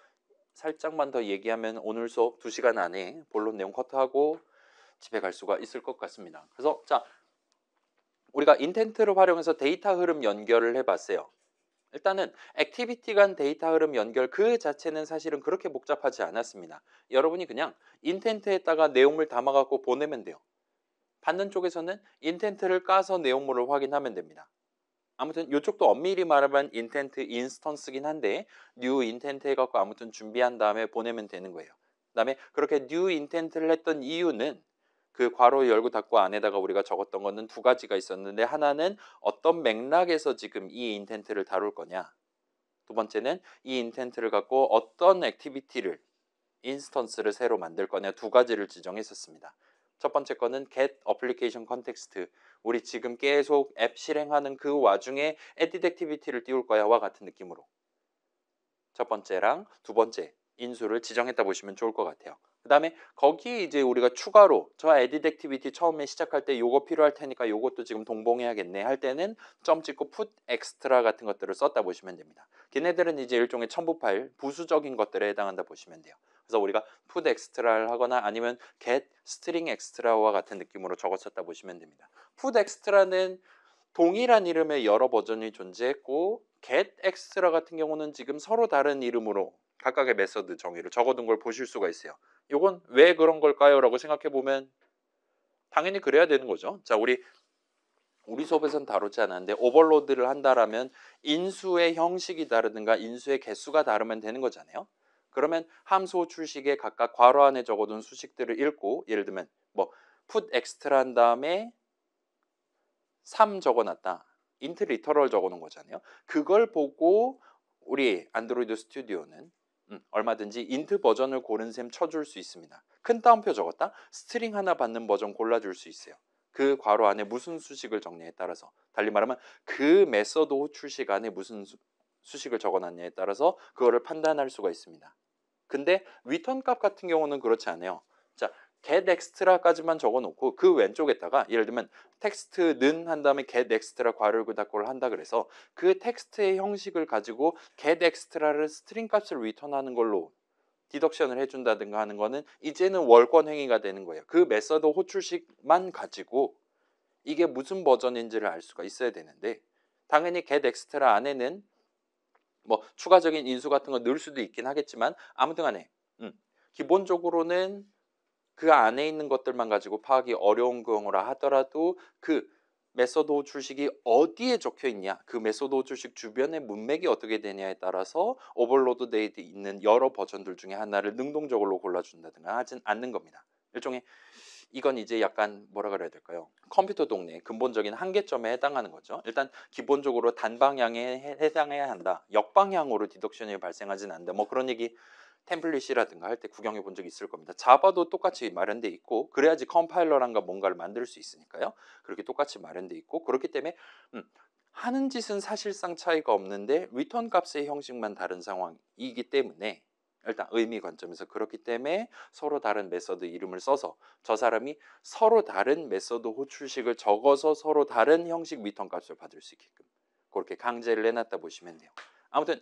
살짝만 더 얘기하면 오늘 수업 2시간 안에 본론 내용 커트하고 집에 갈 수가 있을 것 같습니다. 그래서 자, 우리가 인텐트를 활용해서 데이터 흐름 연결을 해봤어요. 일단은 액티비티 간 데이터 흐름 연결 그 자체는 사실은 그렇게 복잡하지 않았습니다. 여러분이 그냥 인텐트에다가 내용물 담아갖고 보내면 돼요. 받는 쪽에서는 인텐트를 까서 내용물을 확인하면 됩니다. 아무튼 이쪽도 엄밀히 말하면 인텐트 인스턴스긴 한데 new 인텐트 해갖고 아무튼 준비한 다음에 보내면 되는 거예요. 그 다음에 그렇게 new 인텐트를 했던 이유는 그 괄호 열고 닫고 안에다가 우리가 적었던 거는 두 가지가 있었는데, 하나는 어떤 맥락에서 지금 이 인텐트를 다룰 거냐, 두 번째는 이 인텐트를 갖고 어떤 액티비티를 인스턴스를 새로 만들 거냐, 두 가지를 지정했었습니다. 첫 번째 거는 get application context, 우리 지금 계속 앱 실행하는 그 와중에 edit activity를 띄울 거야와 같은 느낌으로 첫 번째랑 두 번째 인수를 지정했다 보시면 좋을 것 같아요. 그 다음에 거기에 이제 우리가 추가로 저 edit activity 처음에 시작할 때 요거 필요할 테니까 요것도 지금 동봉해야겠네 할 때는 점 찍고 put extra 같은 것들을 썼다 보시면 됩니다. 걔네들은 이제 일종의 첨부 파일, 부수적인 것들에 해당한다 보시면 돼요. 그래서 우리가 put extra를 하거나 아니면 get string extra와 같은 느낌으로 적었었다 보시면 됩니다. put extra는 동일한 이름의 여러 버전이 존재했고 get extra 같은 경우는 지금 서로 다른 이름으로 각각의 메서드 정의를 적어둔 걸 보실 수가 있어요. 이건 왜 그런 걸까요? 라고 생각해 보면 당연히 그래야 되는 거죠. 자, 우리 수업에서는 다루지 않았는데 오버로드를 한다라면 인수의 형식이 다르든가 인수의 개수가 다르면 되는 거잖아요. 그러면 함수 출식에 각각 괄호 안에 적어둔 수식들을 읽고, 예를 들면 뭐 put extra 한 다음에 3 적어놨다, int literal 적어놓은 거잖아요. 그걸 보고 우리 안드로이드 스튜디오는 얼마든지 int 버전을 고른 셈 쳐줄 수 있습니다. 큰 따옴표 적었다, 스트링 하나 받는 버전 골라줄 수 있어요. 그 괄호 안에 무슨 수식을 정리에 따라서, 달리 말하면 그 메서드 호출식 안에 무슨 수식을 적어놨냐에 따라서 그거를 판단할 수가 있습니다. 근데 리턴 값 같은 경우는 그렇지 않아요. 자, get extra까지만 적어놓고 그 왼쪽에다가 예를 들면 텍스트는 한 다음에 get extra 괄호 닫고를 한다 그래서 그 텍스트의 형식을 가지고 get extra를 스트링 값을 리턴하는 걸로 디덕션을 해준다든가 하는 거는 이제는 월권 행위가 되는 거예요. 그 메서드 호출식만 가지고 이게 무슨 버전인지를 알 수가 있어야 되는데 당연히 get extra 안에는 뭐 추가적인 인수 같은 거 넣을 수도 있긴 하겠지만 아무튼 간에 기본적으로는 그 안에 있는 것들만 가지고 파악이 어려운 경우라 하더라도 그 메소드 호출식이 어디에 적혀 있냐, 그 메소드 호출식 주변의 문맥이 어떻게 되냐에 따라서 오버로드 되어 있는 여러 버전들 중에 하나를 능동적으로 골라준다든가 하진 않는 겁니다. 일종의 이건 이제 약간 뭐라 그래야 될까요? 컴퓨터 동네의 근본적인 한계점에 해당하는 거죠. 일단 기본적으로 단방향에 해당해야 한다. 역방향으로 디덕션이 발생하진 않는다. 뭐 그런 얘기 템플릿이라든가 할 때 구경해 본 적이 있을 겁니다. 자바도 똑같이 마련돼 있고 그래야지 컴파일러란가 뭔가를 만들 수 있으니까요. 그렇게 똑같이 마련돼 있고 그렇기 때문에 하는 짓은 사실상 차이가 없는데 리턴 값의 형식만 다른 상황이기 때문에 일단 의미 관점에서 그렇기 때문에 서로 다른 메서드 이름을 써서 저 사람이 서로 다른 메서드 호출식을 적어서 서로 다른 형식 리턴 값을 받을 수 있게끔 그렇게 강제를 해놨다 보시면 돼요. 아무튼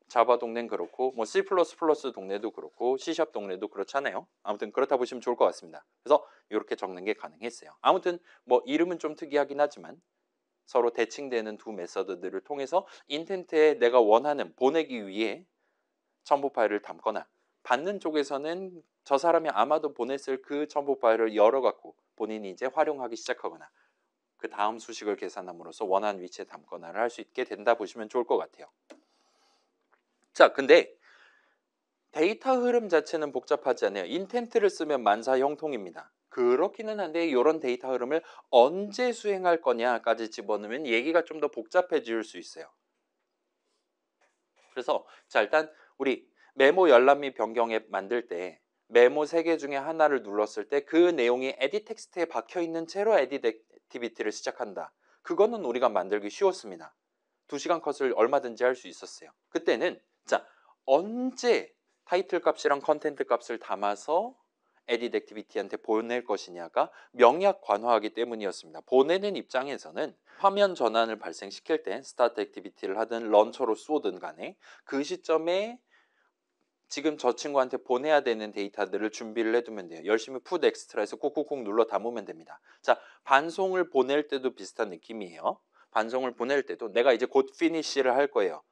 자바 동네는 그렇고 뭐 C++ 동네도 그렇고 C# 동네도 그렇잖아요. 아무튼 그렇다 보시면 좋을 것 같습니다. 그래서 이렇게 적는 게 가능했어요. 아무튼 뭐 이름은 좀 특이하긴 하지만 서로 대칭되는 두 메서드들을 통해서 인텐트에 내가 원하는 보내기 위해 첨부 파일을 담거나 받는 쪽에서는 저 사람이 아마도 보냈을 그 첨부 파일을 열어갖고 본인이 이제 활용하기 시작하거나 그 다음 수식을 계산함으로써 원하는 위치에 담거나를 할 수 있게 된다 보시면 좋을 것 같아요. 자, 근데 데이터 흐름 자체는 복잡하지 않아요. 인텐트를 쓰면 만사 형통입니다. 그렇기는 한데 이런 데이터 흐름을 언제 수행할 거냐까지 집어넣으면 얘기가 좀 더 복잡해질 수 있어요. 그래서 자 일단 우리 메모 열람 및 변경 앱 만들 때 메모 3개 중에 하나를 눌렀을 때 그 내용이 에디 텍스트에 박혀있는 채로 에디 액티비티를 시작한다. 그거는 우리가 만들기 쉬웠습니다. 2시간 컷을 얼마든지 할 수 있었어요. 그때는 자 언제 타이틀 값이랑 컨텐트 값을 담아서 에딧 액티비티한테 보낼 것이냐가 명약 관화하기 때문이었습니다. 보내는 입장에서는 화면 전환을 발생시킬 때 스타트 액티비티를 하든 런처로 쏘든 간에 그 시점에 지금 저 친구한테 보내야 되는 데이터들을 준비를 해두면 돼요. 열심히 풋 엑스트라에서 꾹꾹꾹 눌러 담으면 됩니다. 자, 반송을 보낼 때도 비슷한 느낌이에요. 반송을 보낼 때도 내가 이제 곧 피니쉬를 할 거예요.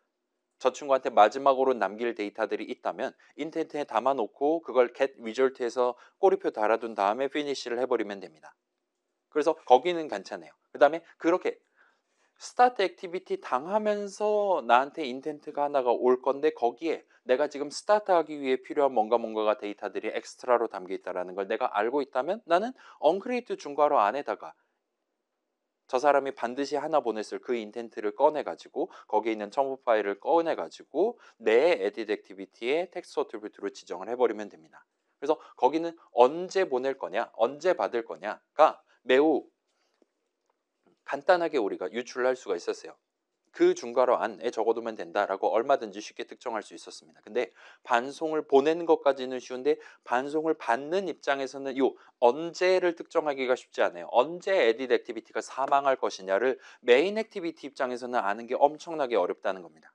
저 친구한테 마지막으로 남길 데이터들이 있다면 인텐트에 담아놓고 그걸 get result에서 꼬리표 달아둔 다음에 피니쉬를 해버리면 됩니다. 그래서 거기는 괜찮아요. 그 다음에 그렇게 스타트 액티비티 당하면서 나한테 인텐트가 하나가 올 건데 거기에 내가 지금 스타트하기 위해 필요한 뭔가가 데이터들이 엑스트라로 담겨 있다는 걸 내가 알고 있다면 나는 언크리에이트 중괄호 안에다가 저 사람이 반드시 하나 보냈을 그 인텐트를 꺼내가지고 거기에 있는 첨부 파일을 꺼내가지고 내 에딧 액티비티의 텍스트 어트리뷰트로 지정을 해버리면 됩니다. 그래서 거기는 언제 보낼 거냐, 언제 받을 거냐가 매우 간단하게 우리가 유출할 수가 있었어요. 그 중괄호 안에 적어두면 된다라고 얼마든지 쉽게 특정할 수 있었습니다. 근데 반송을 보내는 것까지는 쉬운데 반송을 받는 입장에서는 요 언제를 특정하기가 쉽지 않아요. 언제 에딧 액티비티가 사망할 것이냐를 메인 액티비티 입장에서는 아는 게 엄청나게 어렵다는 겁니다.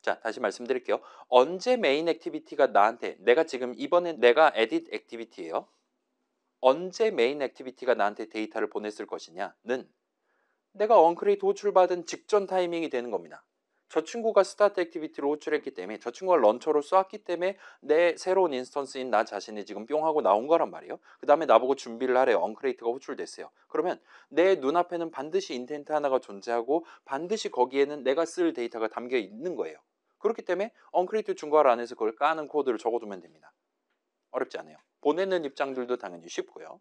자, 다시 말씀드릴게요. 언제 메인 액티비티가 나한테 내가 지금 이번엔 내가 에딧 액티비티예요. 언제 메인 액티비티가 나한테 데이터를 보냈을 것이냐는 내가 언크리에이트 호출받은 직전 타이밍이 되는 겁니다. 저 친구가 스타트 액티비티로 호출했기 때문에 저 친구가 런처로 쏘았기 때문에 내 새로운 인스턴스인 나 자신이 지금 뿅 하고 나온 거란 말이에요. 그 다음에 나보고 준비를 하래요. 언크리에이트가 호출됐어요. 그러면 내 눈앞에는 반드시 인텐트 하나가 존재하고 반드시 거기에는 내가 쓸 데이터가 담겨 있는 거예요. 그렇기 때문에 언크리에이트 중괄호 안에서 그걸 까는 코드를 적어두면 됩니다. 어렵지 않아요. 보내는 입장들도 당연히 쉽고요.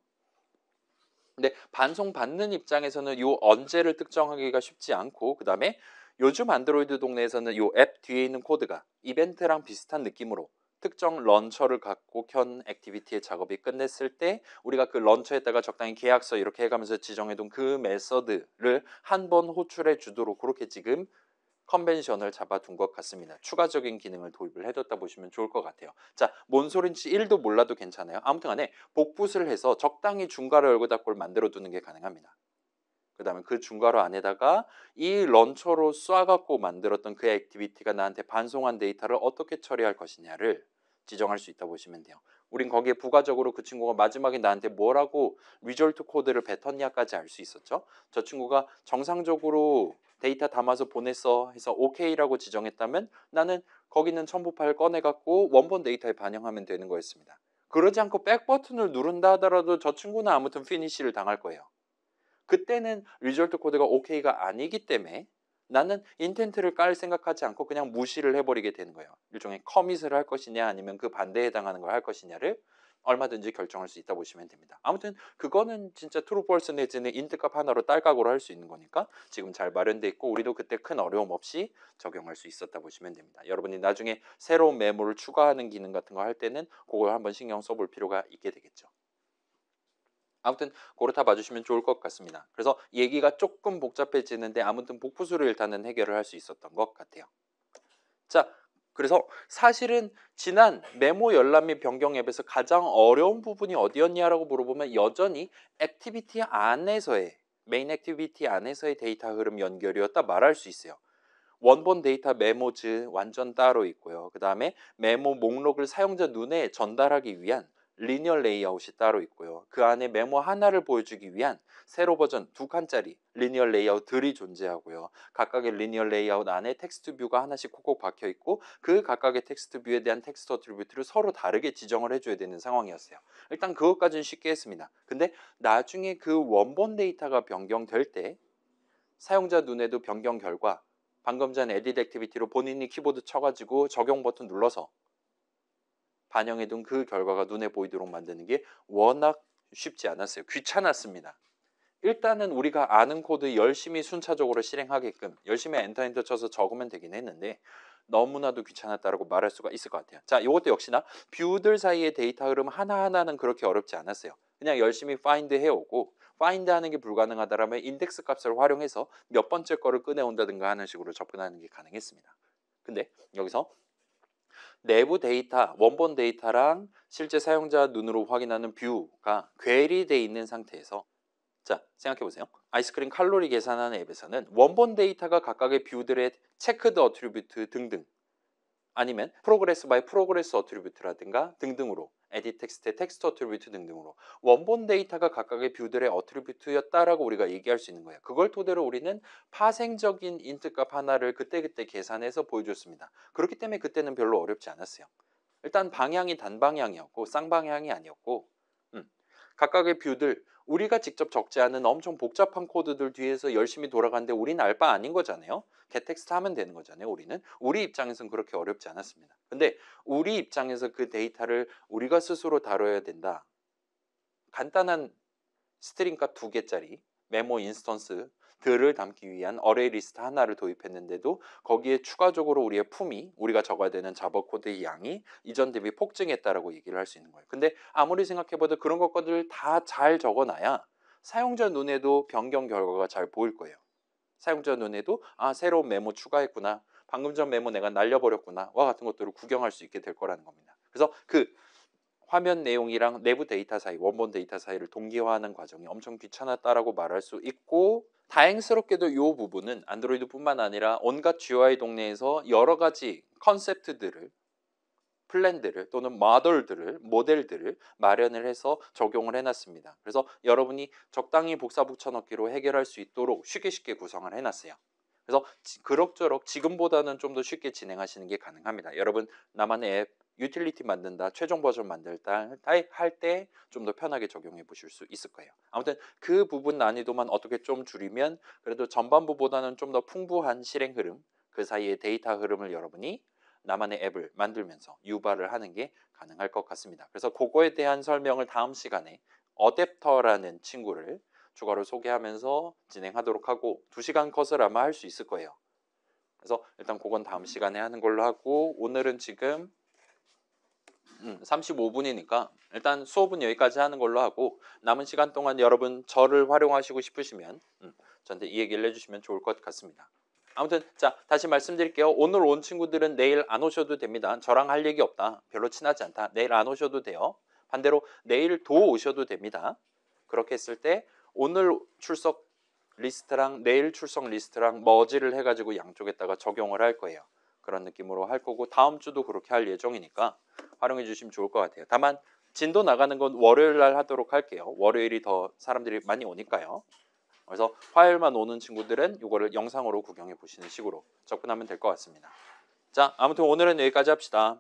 근데 반송받는 입장에서는 요 언제를 특정하기가 쉽지 않고 그 다음에 요즘 안드로이드 동네에서는 요 앱 뒤에 있는 코드가 이벤트랑 비슷한 느낌으로 특정 런처를 갖고 켠 액티비티의 작업이 끝냈을 때 우리가 그 런처에다가 적당히 계약서 이렇게 해가면서 지정해둔 그 메서드를 한 번 호출해 주도록 그렇게 지금 컨벤션을 잡아둔 것 같습니다. 추가적인 기능을 도입을 해뒀다 보시면 좋을 것 같아요. 자, 뭔 소린지 1도 몰라도 괜찮아요. 아무튼 간에 복붙을 해서 적당히 중괄호 열고 닫고를 만들어 두는 게 가능합니다. 그 다음에 그 중괄호 안에다가 이 런처로 쏴갖고 만들었던 그 액티비티가 나한테 반송한 데이터를 어떻게 처리할 것이냐를 지정할 수 있다 보시면 돼요. 우린 거기에 부가적으로 그 친구가 마지막에 나한테 뭐라고 리졸트 코드를 뱉었냐까지 알 수 있었죠. 저 친구가 정상적으로 데이터 담아서 보냈어 해서 OK라고 지정했다면 나는 거기 있는 첨부 파일 꺼내갖고 원본 데이터에 반영하면 되는 거였습니다. 그러지 않고 백 버튼을 누른다 하더라도 저 친구는 아무튼 피니시를 당할 거예요. 그때는 리졸트 코드가 OK가 아니기 때문에 나는 인텐트를 깔 생각하지 않고 그냥 무시를 해버리게 되는 거예요. 일종의 커밋을 할 것이냐 아니면 그 반대에 해당하는 걸 할 것이냐를 얼마든지 결정할 수 있다 보시면 됩니다. 아무튼 그거는 진짜 트루 폴스 내지는 인트값 하나로 딸깍으로 할 수 있는 거니까 지금 잘 마련돼 있고 우리도 그때 큰 어려움 없이 적용할 수 있었다 보시면 됩니다. 여러분이 나중에 새로운 메모를 추가하는 기능 같은 거 할 때는 그걸 한번 신경 써볼 필요가 있게 되겠죠. 아무튼 그렇다 봐주시면 좋을 것 같습니다. 그래서 얘기가 조금 복잡해지는데 아무튼 복부수를 일단은 해결을 할 수 있었던 것 같아요. 자, 그래서 사실은 지난 메모 열람 및 변경 앱에서 가장 어려운 부분이 어디였냐라고 물어보면 여전히 액티비티 안에서의 메인 액티비티 안에서의 데이터 흐름 연결이었다 말할 수 있어요. 원본 데이터 메모즈 완전 따로 있고요. 그 다음에 메모 목록을 사용자 눈에 전달하기 위한 리니어 레이아웃이 따로 있고요. 그 안에 메모 하나를 보여주기 위한 세로 버전 2칸짜리 리니어 레이아웃들이 존재하고요. 각각의 리니어 레이아웃 안에 텍스트 뷰가 하나씩 콕콕 박혀 있고 그 각각의 텍스트 뷰에 대한 텍스트 어트리뷰트를 서로 다르게 지정을 해줘야 되는 상황이었어요. 일단 그것까지는 쉽게 했습니다. 근데 나중에 그 원본 데이터가 변경될 때 사용자 눈에도 변경 결과 방금 전 에딧 액티비티로 본인이 키보드 쳐가지고 적용 버튼 눌러서 반영해둔 그 결과가 눈에 보이도록 만드는 게 워낙 쉽지 않았어요. 귀찮았습니다. 일단은 우리가 아는 코드 열심히 순차적으로 실행하게끔 열심히 엔터 쳐서 적으면 되긴 했는데 너무나도 귀찮았다라고 말할 수가 있을 것 같아요. 자, 이것도 역시나 뷰들 사이의 데이터 흐름 하나하나는 그렇게 어렵지 않았어요. 그냥 열심히 find 해오고 find 하는 게 불가능하다라면 인덱스 값을 활용해서 몇 번째 거를 꺼내온다든가 하는 식으로 접근하는 게 가능했습니다. 근데 여기서 내부 데이터, 원본 데이터랑 실제 사용자 눈으로 확인하는 뷰가 괴리되어 있는 상태에서 자, 생각해보세요. 아이스크림 칼로리 계산하는 앱에서는 원본 데이터가 각각의 뷰들의 체크드 어트리뷰트 등등 아니면 프로그레스 바이 프로그레스 어트리뷰트라든가 등등으로 에딧 텍스트의 텍스트 어트리뷰트 등등으로 원본 데이터가 각각의 뷰들의 어트리뷰트였다라고 우리가 얘기할 수 있는 거예요. 그걸 토대로 우리는 파생적인 인트 값 하나를 그때그때 계산해서 보여줬습니다. 그렇기 때문에 그때는 별로 어렵지 않았어요. 일단 방향이 단방향이었고 쌍방향이 아니었고 각각의 뷰들 우리가 직접 적지 않은 엄청 복잡한 코드들 뒤에서 열심히 돌아가는데 우리는 알 바 아닌 거잖아요. getText 하면 되는 거잖아요. 우리 입장에서는 그렇게 어렵지 않았습니다. 근데 우리 입장에서 그 데이터를 우리가 스스로 다뤄야 된다. 간단한 스트링 값 2개짜리 메모 인스턴스들을 담기 위한 어레이 리스트 하나를 도입했는데도 거기에 추가적으로 우리의 품이 우리가 적어야 되는 자바 코드의 양이 이전 대비 폭증했다라고 얘기를 할 수 있는 거예요. 근데 아무리 생각해봐도 그런 것들 다 잘 적어놔야 사용자 눈에도 변경 결과가 잘 보일 거예요. 사용자 눈에도 아 새로운 메모 추가했구나. 방금 전 메모 내가 날려버렸구나. 와 같은 것들을 구경할 수 있게 될 거라는 겁니다. 그래서 그 화면 내용이랑 내부 데이터 사이, 원본 데이터 사이를 동기화하는 과정이 엄청 귀찮았다라고 말할 수 있고 다행스럽게도 이 부분은 안드로이드뿐만 아니라 온갖 GUI 동네에서 여러 가지 컨셉트들을 플랜들을 또는 모델들을 마련을 해서 적용을 해놨습니다. 그래서 여러분이 적당히 복사 붙여넣기로 해결할 수 있도록 쉽게 구성을 해놨어요. 그래서 그럭저럭 지금보다는 좀 더 쉽게 진행하시는 게 가능합니다. 여러분 나만의 앱 유틸리티 만든다, 최종 버전 만들다 할 때 좀 더 편하게 적용해 보실 수 있을 거예요. 아무튼 그 부분 난이도만 어떻게 좀 줄이면 그래도 전반부보다는 좀 더 풍부한 실행 흐름, 그 사이의 데이터 흐름을 여러분이 나만의 앱을 만들면서 유발을 하는 게 가능할 것 같습니다. 그래서 그거에 대한 설명을 다음 시간에 어댑터라는 친구를 추가로 소개하면서 진행하도록 하고 2시간 컷을 아마 할 수 있을 거예요. 그래서 일단 그건 다음 시간에 하는 걸로 하고 오늘은 지금 35분이니까 일단 수업은 여기까지 하는 걸로 하고 남은 시간 동안 여러분 저를 활용하시고 싶으시면 저한테 이 얘기를 해주시면 좋을 것 같습니다. 아무튼 자 다시 말씀드릴게요. 오늘 온 친구들은 내일 안 오셔도 됩니다. 저랑 할 얘기 없다. 별로 친하지 않다. 내일 안 오셔도 돼요. 반대로 내일 도 오셔도 됩니다. 그렇게 했을 때 오늘 출석 리스트랑 내일 출석 리스트랑 머지를 해가지고 양쪽에다가 적용을 할 거예요. 그런 느낌으로 할 거고 다음 주도 그렇게 할 예정이니까 활용해 주시면 좋을 것 같아요. 다만 진도 나가는 건 월요일 날 하도록 할게요. 월요일이 더 사람들이 많이 오니까요. 그래서 화요일만 오는 친구들은 이거를 영상으로 구경해 보시는 식으로 접근하면 될 것 같습니다. 자, 아무튼 오늘은 여기까지 합시다.